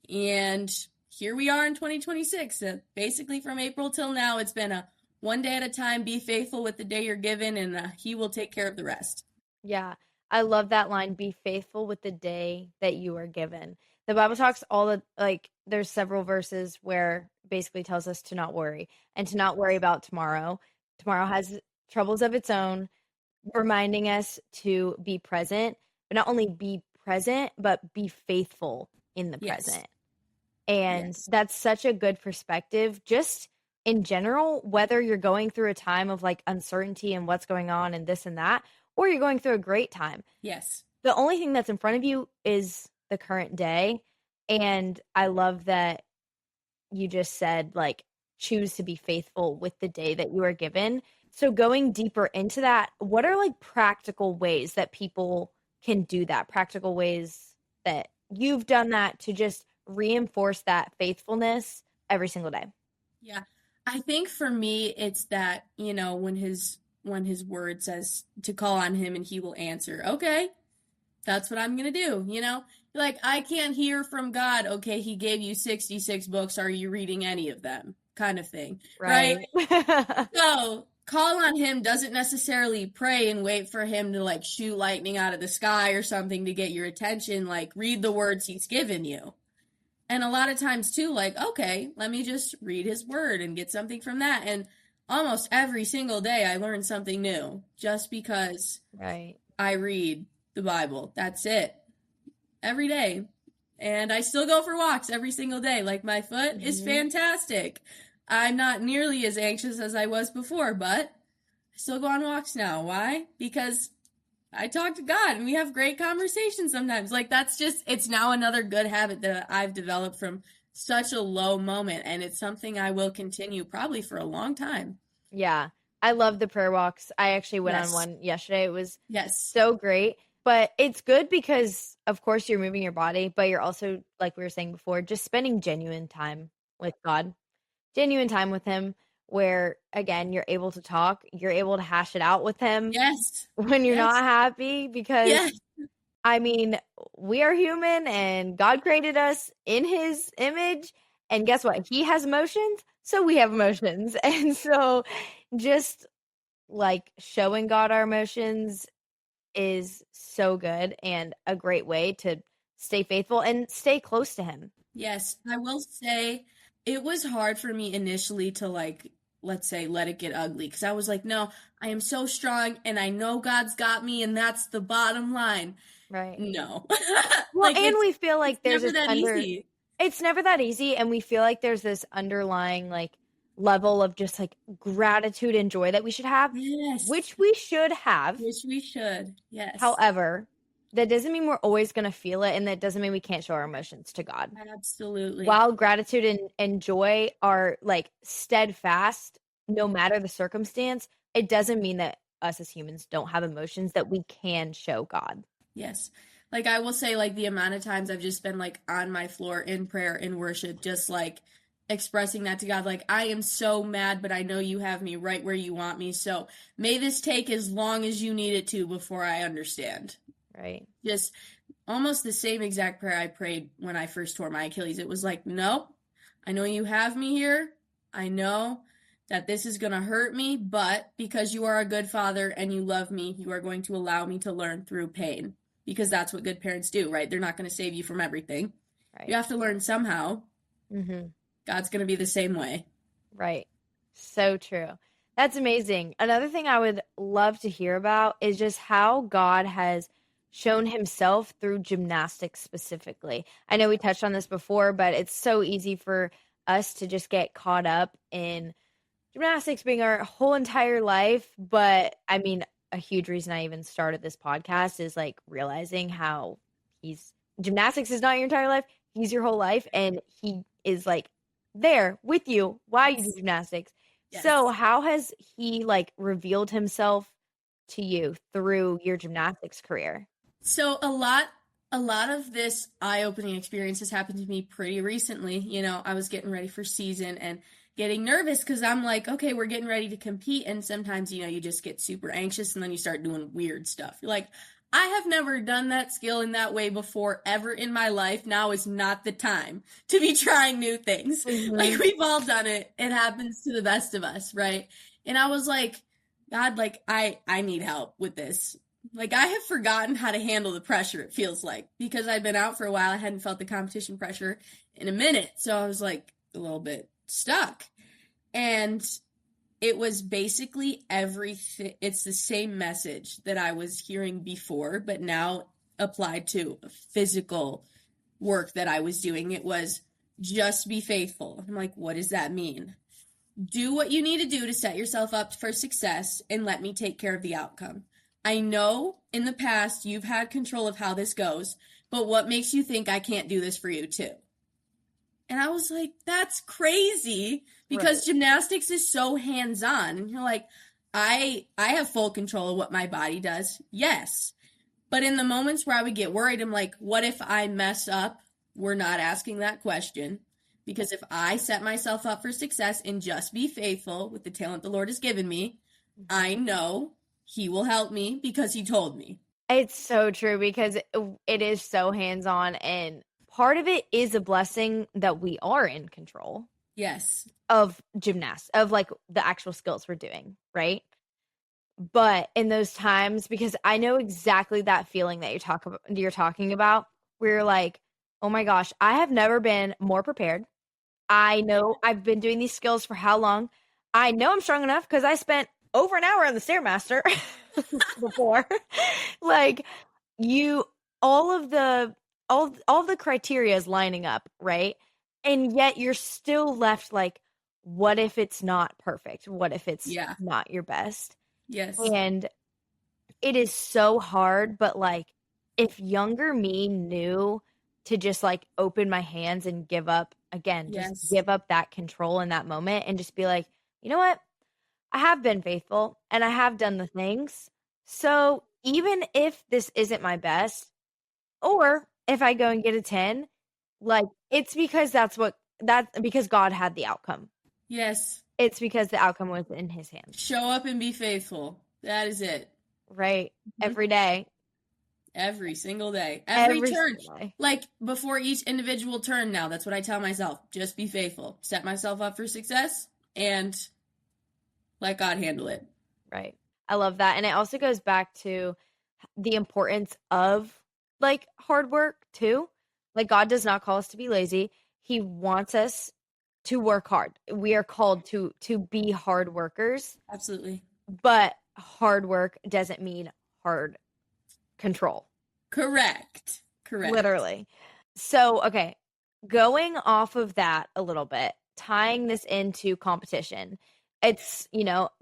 And here we are in 2026. Basically from April till now, it's been a one day at a time, be faithful with the day you're given, and he will take care of the rest. Yeah, I love that line, be faithful with the day that you are given. The Bible talks there's several verses where it basically tells us to not worry and to not worry about tomorrow. Tomorrow has troubles of its own, reminding us to be present, but not only be present, but be faithful in the present. And that's such a good perspective, just in general, whether you're going through a time of like uncertainty and what's going on and this and that, or you're going through a great time. Yes. The only thing that's in front of you is the current day. And I love that you just said, like, choose to be faithful with the day that you are given. So going deeper into that, what are like practical ways that people can do that? Practical ways that you've done that to just reinforce that faithfulness every single day? Yeah. I think for me, it's that, when his word says to call on him and he will answer, okay, that's what I'm going to do. Like, I can't hear from God. Okay. He gave you 66 books. Are you reading any of them? Kind of thing. Right. So call on him doesn't necessarily pray and wait for him to like shoot lightning out of the sky or something to get your attention. Like, read the words he's given you. And a lot of times too, like, okay, let me just read his word and get something from that. And almost every single day I learn something new just because I read the Bible. That's it. Every day. And I still go for walks every single day. Like, my foot is fantastic. I'm not nearly as anxious as I was before, but I still go on walks now. Why? Because I talk to God and we have great conversations sometimes. Like, that's just, it's now another good habit that I've developed from such a low moment. And it's something I will continue probably for a long time. Yeah. I love the prayer walks. I actually went on one yesterday. It was so great. But it's good because, of course, you're moving your body, but you're also, like we were saying before, just spending genuine time with God, genuine time with him, where, again, you're able to talk, you're able to hash it out with him when you're not happy because, I mean, we are human and God created us in his image. And guess what? He has emotions, so we have emotions. And so just like showing God our emotions is so good and a great way to stay faithful and stay close to him. Yes, I will say it was hard for me initially to, like, let's say, let it get ugly. Because I was like, no, I am so strong and I know God's got me and that's the bottom line. Right. No. Well, and we feel like there's never that easy. It's never that easy. And we feel like there's this underlying, like, level of just, like, gratitude and joy that we should have. Yes. Which we should have. Which we should. Yes. However, that doesn't mean we're always going to feel it, and that doesn't mean we can't show our emotions to God. Absolutely. While gratitude and joy are like steadfast, no matter the circumstance, it doesn't mean that us as humans don't have emotions that we can show God. Yes. Like I will say, like the amount of times I've just been like on my floor in prayer, in worship, just like expressing that to God. Like, I am so mad, but I know you have me right where you want me. So may this take as long as you need it to before I understand. Right. Just almost the same exact prayer I prayed when I first tore my Achilles. It was like, nope, I know you have me here. I know that this is going to hurt me, but because you are a good father and you love me, you are going to allow me to learn through pain, because that's what good parents do, right? They're not going to save you from everything. Right. You have to learn somehow. Mm-hmm. God's going to be the same way. Right. So true. That's amazing. Another thing I would love to hear about is just how God has shown himself through gymnastics specifically. I know we touched on this before, but it's so easy for us to just get caught up in gymnastics being our whole entire life. But I mean, a huge reason I even started this podcast is like realizing how gymnastics is not your entire life. He's your whole life. And he is like there with you while you do gymnastics. Yes. So how has he like revealed himself to you through your gymnastics career? So a lot of this eye-opening experience has happened to me pretty recently. You know, I was getting ready for season and getting nervous because I'm like, okay, we're getting ready to compete. And sometimes, you know, you just get super anxious and then you start doing weird stuff. You're like, I have never done that skill in that way before ever in my life. Now is not the time to be trying new things. Mm-hmm. Like, we've all done it. It happens to the best of us, right? And I was like, God, like, I need help with this. Like, I have forgotten how to handle the pressure, it feels like, because I'd been out for a while. I hadn't felt the competition pressure in a minute. So I was like a little bit stuck. And it was basically everything. It's the same message that I was hearing before, but now applied to physical work that I was doing. It was just be faithful. I'm like, what does that mean? Do what you need to do to set yourself up for success and let me take care of the outcome. I know in the past you've had control of how this goes, but what makes you think I can't do this for you too? And I was like, that's crazy, because gymnastics is so hands-on. And you're like, I have full control of what my body does. Yes. But in the moments where I would get worried, I'm like, what if I mess up? We're not asking that question. Because if I set myself up for success and just be faithful with the talent the Lord has given me, I know he will help me because he told me. It's so true, because it is so hands-on, and part of it is a blessing that we are in control. Yes. Of gymnasts, of like the actual skills we're doing, right? But in those times, because I know exactly that feeling that you're talking about, where you're like, oh my gosh, I have never been more prepared. I know I've been doing these skills for how long? I know I'm strong enough because I spent over an hour on the Stairmaster before. Like, all of the criteria is lining up, right? And yet you're still left like, what if it's not perfect? What if it's not your best? Yes. And it is so hard, but like, if younger me knew to just like open my hands and give up again, just give up that control in that moment and just be like, you know what? I have been faithful and I have done the things. So even if this isn't my best, or if I go and get a 10, like, it's because because God had the outcome. Yes. It's because the outcome was in his hands. Show up and be faithful. That is it. Right. Every day. Every single day. Every turn. Day. Like, before each individual turn now, that's what I tell myself. Just be faithful. Set myself up for success and let God handle it. Right. I love that. And it also goes back to the importance of like hard work too. Like, God does not call us to be lazy. He wants us to work hard. We are called to be hard workers. Absolutely. But hard work doesn't mean hard control. Correct. Literally. So, okay, going off of that a little bit, tying this into competition. It's,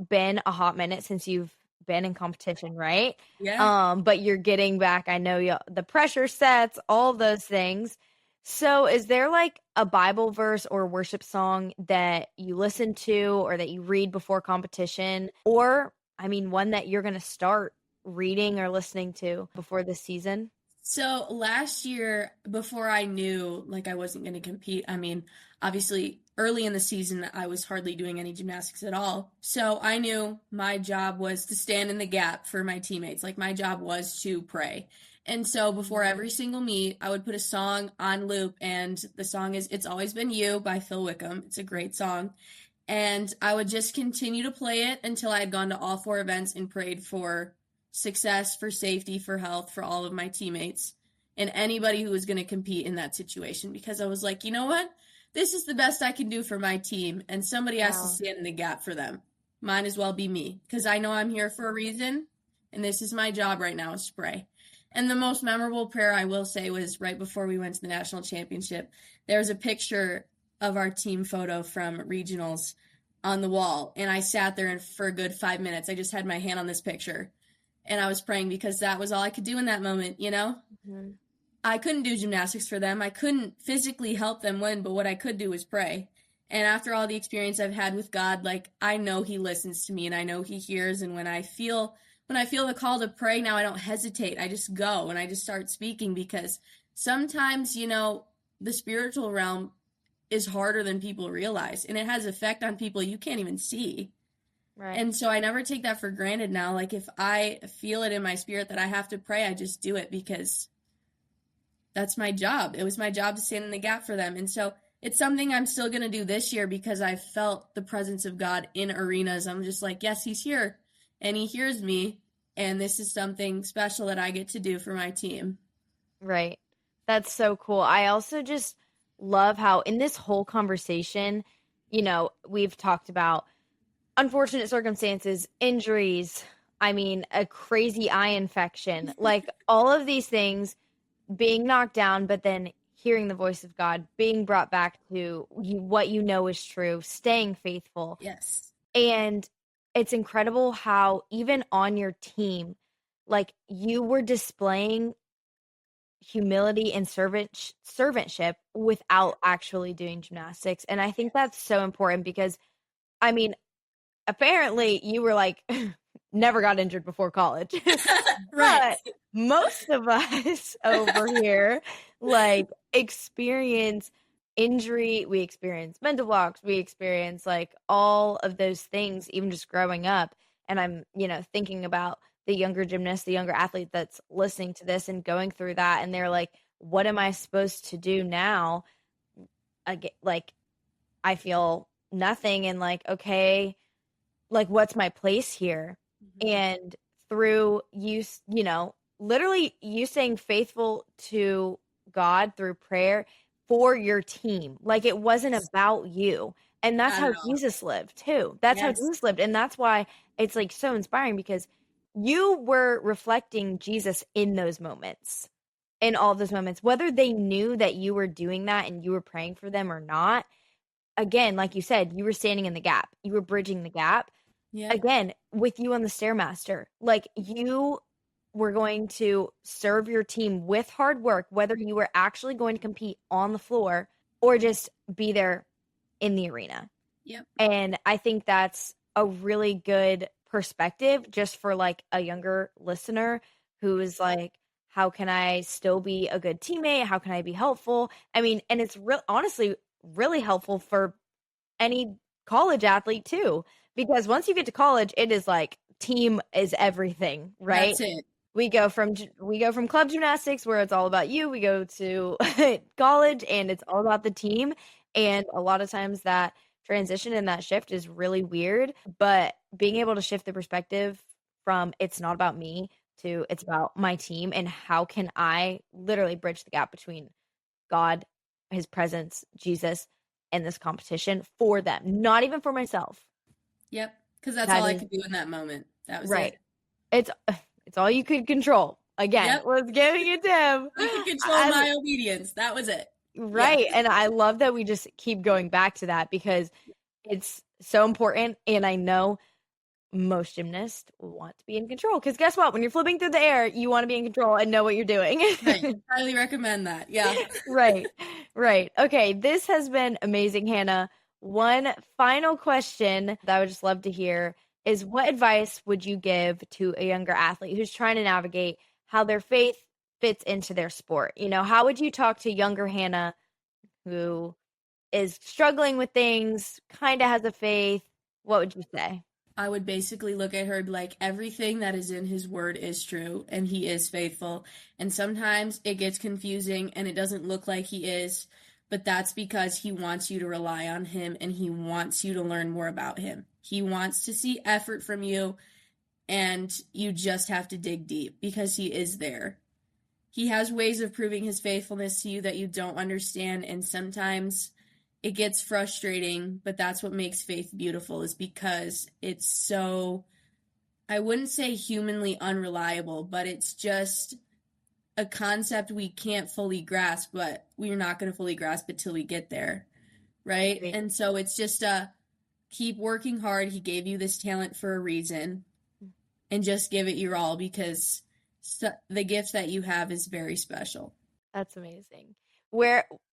been a hot minute since you've been in competition, right? Yeah. But you're getting back, I know the pressure sets, all those things. So is there like a Bible verse or worship song that you listen to or that you read before competition? Or, I mean, one that you're going to start reading or listening to before this season? So last year, before I knew like I wasn't going to compete, I mean, obviously early in the season, I was hardly doing any gymnastics at all. So I knew my job was to stand in the gap for my teammates. Like my job was to pray. And so before every single meet, I would put a song on loop, and the song is It's Always Been You by Phil Wickham. It's a great song. And I would just continue to play it until I had gone to all 4 events and prayed for success, for safety, for health, for all of my teammates and anybody who was going to compete in that situation, because I was like, you know what? This is the best I can do for my team, and somebody has to stand in the gap for them. Might as well be me, because I know I'm here for a reason, and this is my job right now, is to pray. And the most memorable prayer, I will say, was right before we went to the national championship. There was a picture of our team photo from regionals on the wall, and I sat there for a good 5 minutes. I just had my hand on this picture, and I was praying, because that was all I could do in that moment, you know? Mm-hmm. I couldn't do gymnastics for them. I couldn't physically help them win, but what I could do was pray. And after all the experience I've had with God, like, I know he listens to me, and I know he hears. And when I feel the call to pray, now I don't hesitate. I just go and I just start speaking, because sometimes, you know, the spiritual realm is harder than people realize, and it has effect on people you can't even see. Right. And so I never take that for granted now. Like, if I feel it in my spirit that I have to pray, I just do it, because that's my job. It was my job to stand in the gap for them. And so it's something I'm still going to do this year, because I felt the presence of God in arenas. I'm just like, yes, he's here and he hears me. And this is something special that I get to do for my team. Right. That's so cool. I also just love how in this whole conversation, you know, we've talked about unfortunate circumstances, injuries, I mean, a crazy eye infection, like all of these things, being knocked down, but then hearing the voice of God, being brought back to what you know is true, staying faithful. Yes. And it's incredible how even on your team, like you were displaying humility and servantship without actually doing gymnastics. And I think that's so important, because, I mean, apparently you were like never got injured before college. Right. But most of us over here like experience injury, we experience mental blocks, we experience like all of those things even just growing up. And I'm, you know, thinking about the younger gymnast, the younger athlete that's listening to this and going through that, and they're like, what am I supposed to do now? Like I feel nothing, and like, okay, like what's my place here? Mm-hmm. And through you know, literally you staying faithful to God through prayer for your team, like it wasn't about you. And that's how Jesus lived too. That's how Jesus lived. And that's why it's like so inspiring, because you were reflecting Jesus in those moments, in all those moments, whether they knew that you were doing that and you were praying for them or not. Again, like you said, you were standing in the gap, you were bridging the gap. Yeah. Again, with you on the Stairmaster, like you were going to serve your team with hard work, whether you were actually going to compete on the floor or just be there in the arena. Yep. And I think that's a really good perspective just for like a younger listener who is like, how can I still be a good teammate? How can I be helpful? I mean, and it's honestly really helpful for any college athlete too, because once you get to college, it is like team is everything, right? That's it. We go from club gymnastics where it's all about you. We go to college and it's all about the team. And a lot of times that transition and that shift is really weird, but being able to shift the perspective from it's not about me to it's about my team, and how can I literally bridge the gap between God, his presence, Jesus, and this competition for them, not even for myself. Yep, because that's all I could do in that moment. That was right. It's all you could control. Again, was giving it to him. You could control my obedience. That was it. Right. Yeah. And I love that we just keep going back to that, because it's so important. And I know most gymnasts want to be in control. Because guess what? When you're flipping through the air, you want to be in control and know what you're doing. Right. Highly recommend that. Yeah. Right. Okay, this has been amazing, Hannah. One final question that I would just love to hear is, what advice would you give to a younger athlete who's trying to navigate how their faith fits into their sport? How would you talk to younger Hannah who is struggling with things, kind of has a faith? What would you say? I would basically look at her like, everything that is in his word is true and he is faithful. And sometimes it gets confusing and it doesn't look like he is, but that's because he wants you to rely on him and he wants you to learn more about him. He wants to see effort from you, and you just have to dig deep because he is there. He has ways of proving his faithfulness to you that you don't understand, and sometimes it gets frustrating, but that's what makes faith beautiful, is because it's so, I wouldn't say humanly unreliable, but it's just a concept we can't fully grasp, but we're not going to fully grasp it till we get there, right? And so it's just keep working hard. He gave you this talent for a reason, and just give it your all, because the gift that you have is very special. That's amazing.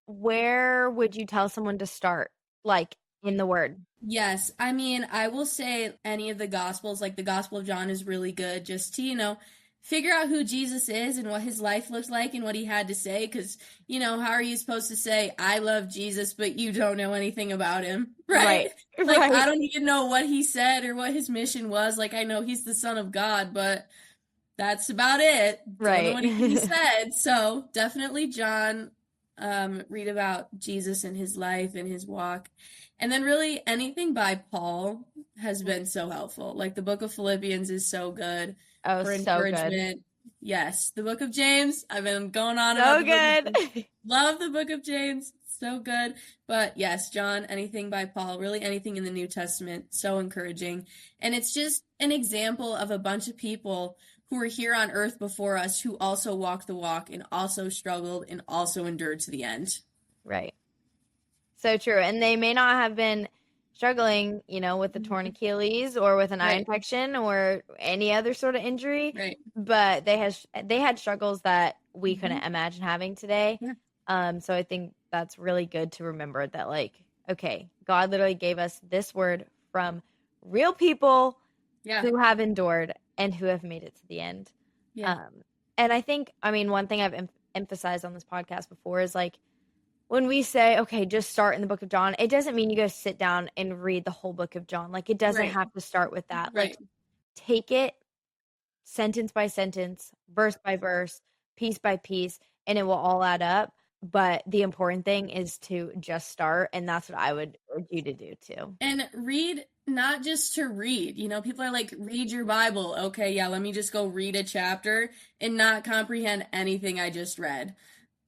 Where would you tell someone to start, like, in the word? Yes. I mean, I will say any of the Gospels, like the Gospel of John is really good, just to, figure out who Jesus is and what his life looks like and what he had to say. Because, how are you supposed to say, I love Jesus, but you don't know anything about him, right? Like, right. I don't even know what he said or what his mission was. Like, I know he's the Son of God, but that's about it. Right. Don't know anything he said. So definitely John. Read about Jesus and his life and his walk. And then really anything by Paul has been so helpful. Like the book of Philippians is so good for encouragement. Good. Yes. The book of James, I've been going on about the book of James. Love the book of James. So good. But yes, John, anything by Paul, really anything in the New Testament, so encouraging. And it's just an example of a bunch of people who were here on earth before us, who also walked the walk and also struggled and also endured to the end. Right. So true. And they may not have been struggling, with a torn Achilles or with an eye infection or any other sort of injury. Right. But they had struggles that we couldn't imagine having today. Yeah. So I think that's really good to remember that, like, okay, God literally gave us this word from real people who have endured and who have made it to the end. Yeah. And I think, one thing I've emphasized on this podcast before is, like, when we say, okay, just start in the book of John, it doesn't mean you go sit down and read the whole book of John. Like, it doesn't have to start with that. Right. Like, take it sentence by sentence, verse by verse, piece by piece, and it will all add up. But the important thing is to just start, and that's what I would urge you to do too. And read, not just to read. People are like, read your Bible. Okay, yeah, let me just go read a chapter and not comprehend anything I just read.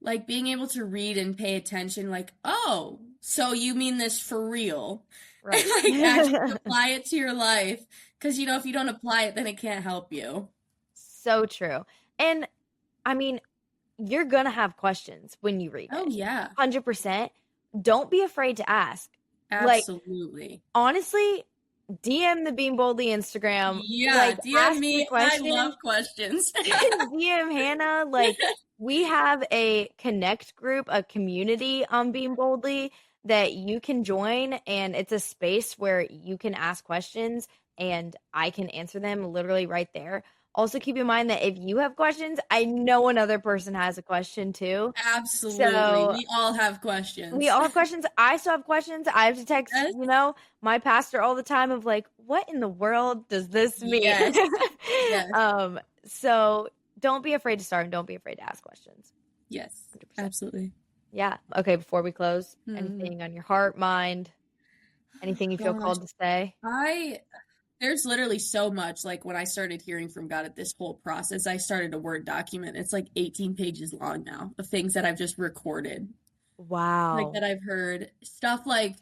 Like, being able to read and pay attention, like, oh, so you mean this for real? Right. And, like, actually apply it to your life. Because, if you don't apply it, then it can't help you. So true. And, you're going to have questions when you read it. Oh, yeah. 100%. Don't be afraid to ask. Absolutely. Like, honestly, DM the Beam Boldly Instagram. Yeah, like, DM me. I love questions. DM Hannah. Like, we have a connect group, a community on Beam Boldly that you can join, and it's a space where you can ask questions, and I can answer them literally right there. Also, keep in mind that if you have questions, I know another person has a question too. Absolutely. So, we all have questions. I still have questions. I have to text, my pastor all the time of, like, what in the world does this mean? Yes. Yes. So don't be afraid to start and don't be afraid to ask questions. Yes, 100%. Absolutely. Yeah. Okay, before we close, anything on your heart, mind, anything you feel called to say? There's literally so much. Like, when I started hearing from God at this whole process, I started a Word document. It's like 18 pages long now of things that I've just recorded. Wow. Like, that I've heard. Stuff like,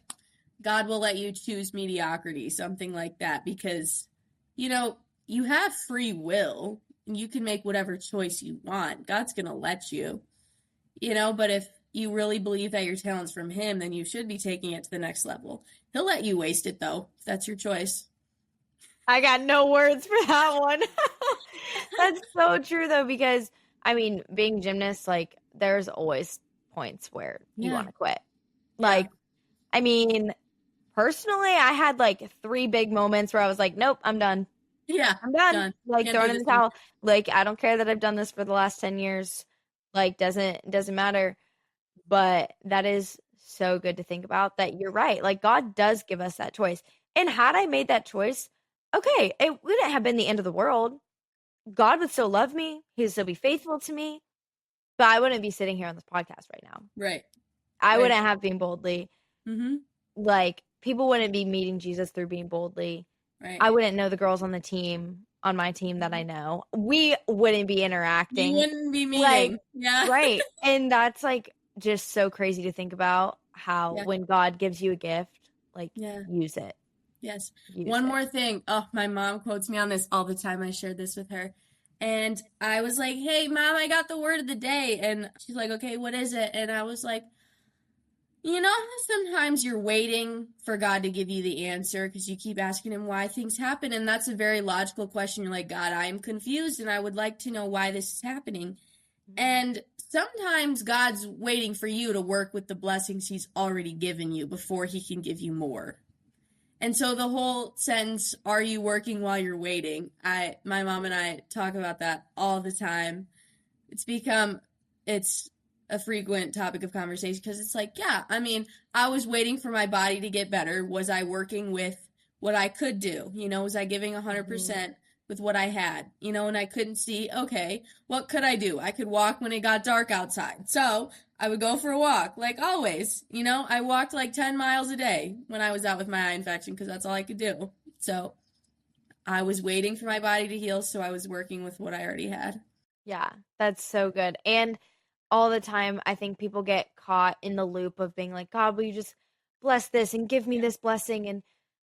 God will let you choose mediocrity, something like that. Because, you have free will. And you can make whatever choice you want. God's going to let you. But if you really believe that your talent's from him, then you should be taking it to the next level. He'll let you waste it, though, if that's your choice. I got no words for that one. That's so true though, because I mean, being gymnast, like there's always points where you want to quit. Like, I mean, personally, I had like 3 big moments where I was like, nope, I'm done. Yeah. I'm done. Like throwing in the towel. Like, I don't care that I've done this for the last 10 years. Like, doesn't matter. But that is so good to think about, that you're right. Like, God does give us that choice. And had I made that choice, okay, it wouldn't have been the end of the world. God would still love me. He would still be faithful to me. But I wouldn't be sitting here on this podcast right now. Right. I wouldn't have Being Boldly. Mm-hmm. Like, people wouldn't be meeting Jesus through Being Boldly. Right. I wouldn't know the girls on my team that I know. We wouldn't be interacting. We wouldn't be meeting. Like, yeah. Right. And that's like just so crazy to think about how when God gives you a gift, like use it. Yes. One more thing. Oh, my mom quotes me on this all the time. I shared this with her. And I was like, hey, Mom, I got the word of the day. And she's like, okay, what is it? And I was like, you know, sometimes you're waiting for God to give you the answer because you keep asking him why things happen. And that's a very logical question. You're like, God, I'm confused and I would like to know why this is happening. And sometimes God's waiting for you to work with the blessings he's already given you before he can give you more. And so the whole sentence, are you working while you're waiting? My mom and I talk about that all the time. It's a frequent topic of conversation because it's like, yeah, I mean, I was waiting for my body to get better. Was I working with what I could do? You know, was I giving 100% with what I had? You know, and I couldn't see, okay, what could I do? I could walk when it got dark outside. So I would go for a walk, like always. You know, I walked like 10 miles a day when I was out with my eye infection because that's all I could do. So I was waiting for my body to heal, so I was working with what I already had. Yeah, that's so good. And all the time, I think people get caught in the loop of being like, God, will you just bless this and give me this blessing? And,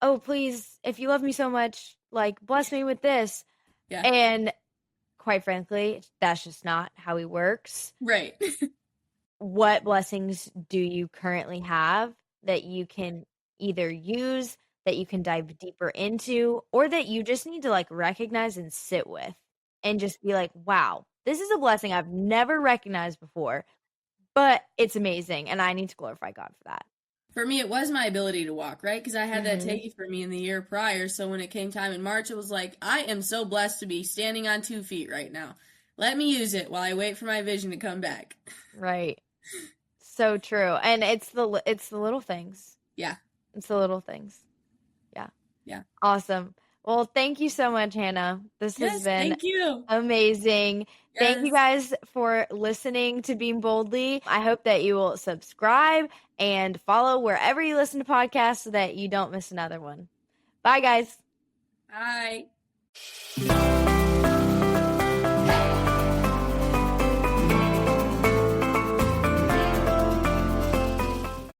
oh, please, if you love me so much, like, bless me with this. Yeah. And quite frankly, that's just not how he works. Right. What blessings do you currently have that you can either use, that you can dive deeper into, or that you just need to like recognize and sit with and just be like, wow, this is a blessing I've never recognized before, but it's amazing. And I need to glorify God for that. For me, it was my ability to walk, right? Because I had that taken from me in the year prior. So when it came time in March, it was like, I am so blessed to be standing on 2 feet right now. Let me use it while I wait for my vision to come back. Right. So true. And it's the little things. Yeah. It's the little things. Yeah. Yeah. Awesome. Well, thank you so much, Hannah. This has been amazing. Yes. Thank you guys for listening to Being Boldly. I hope that you will subscribe and follow wherever you listen to podcasts so that you don't miss another one. Bye, guys. Bye.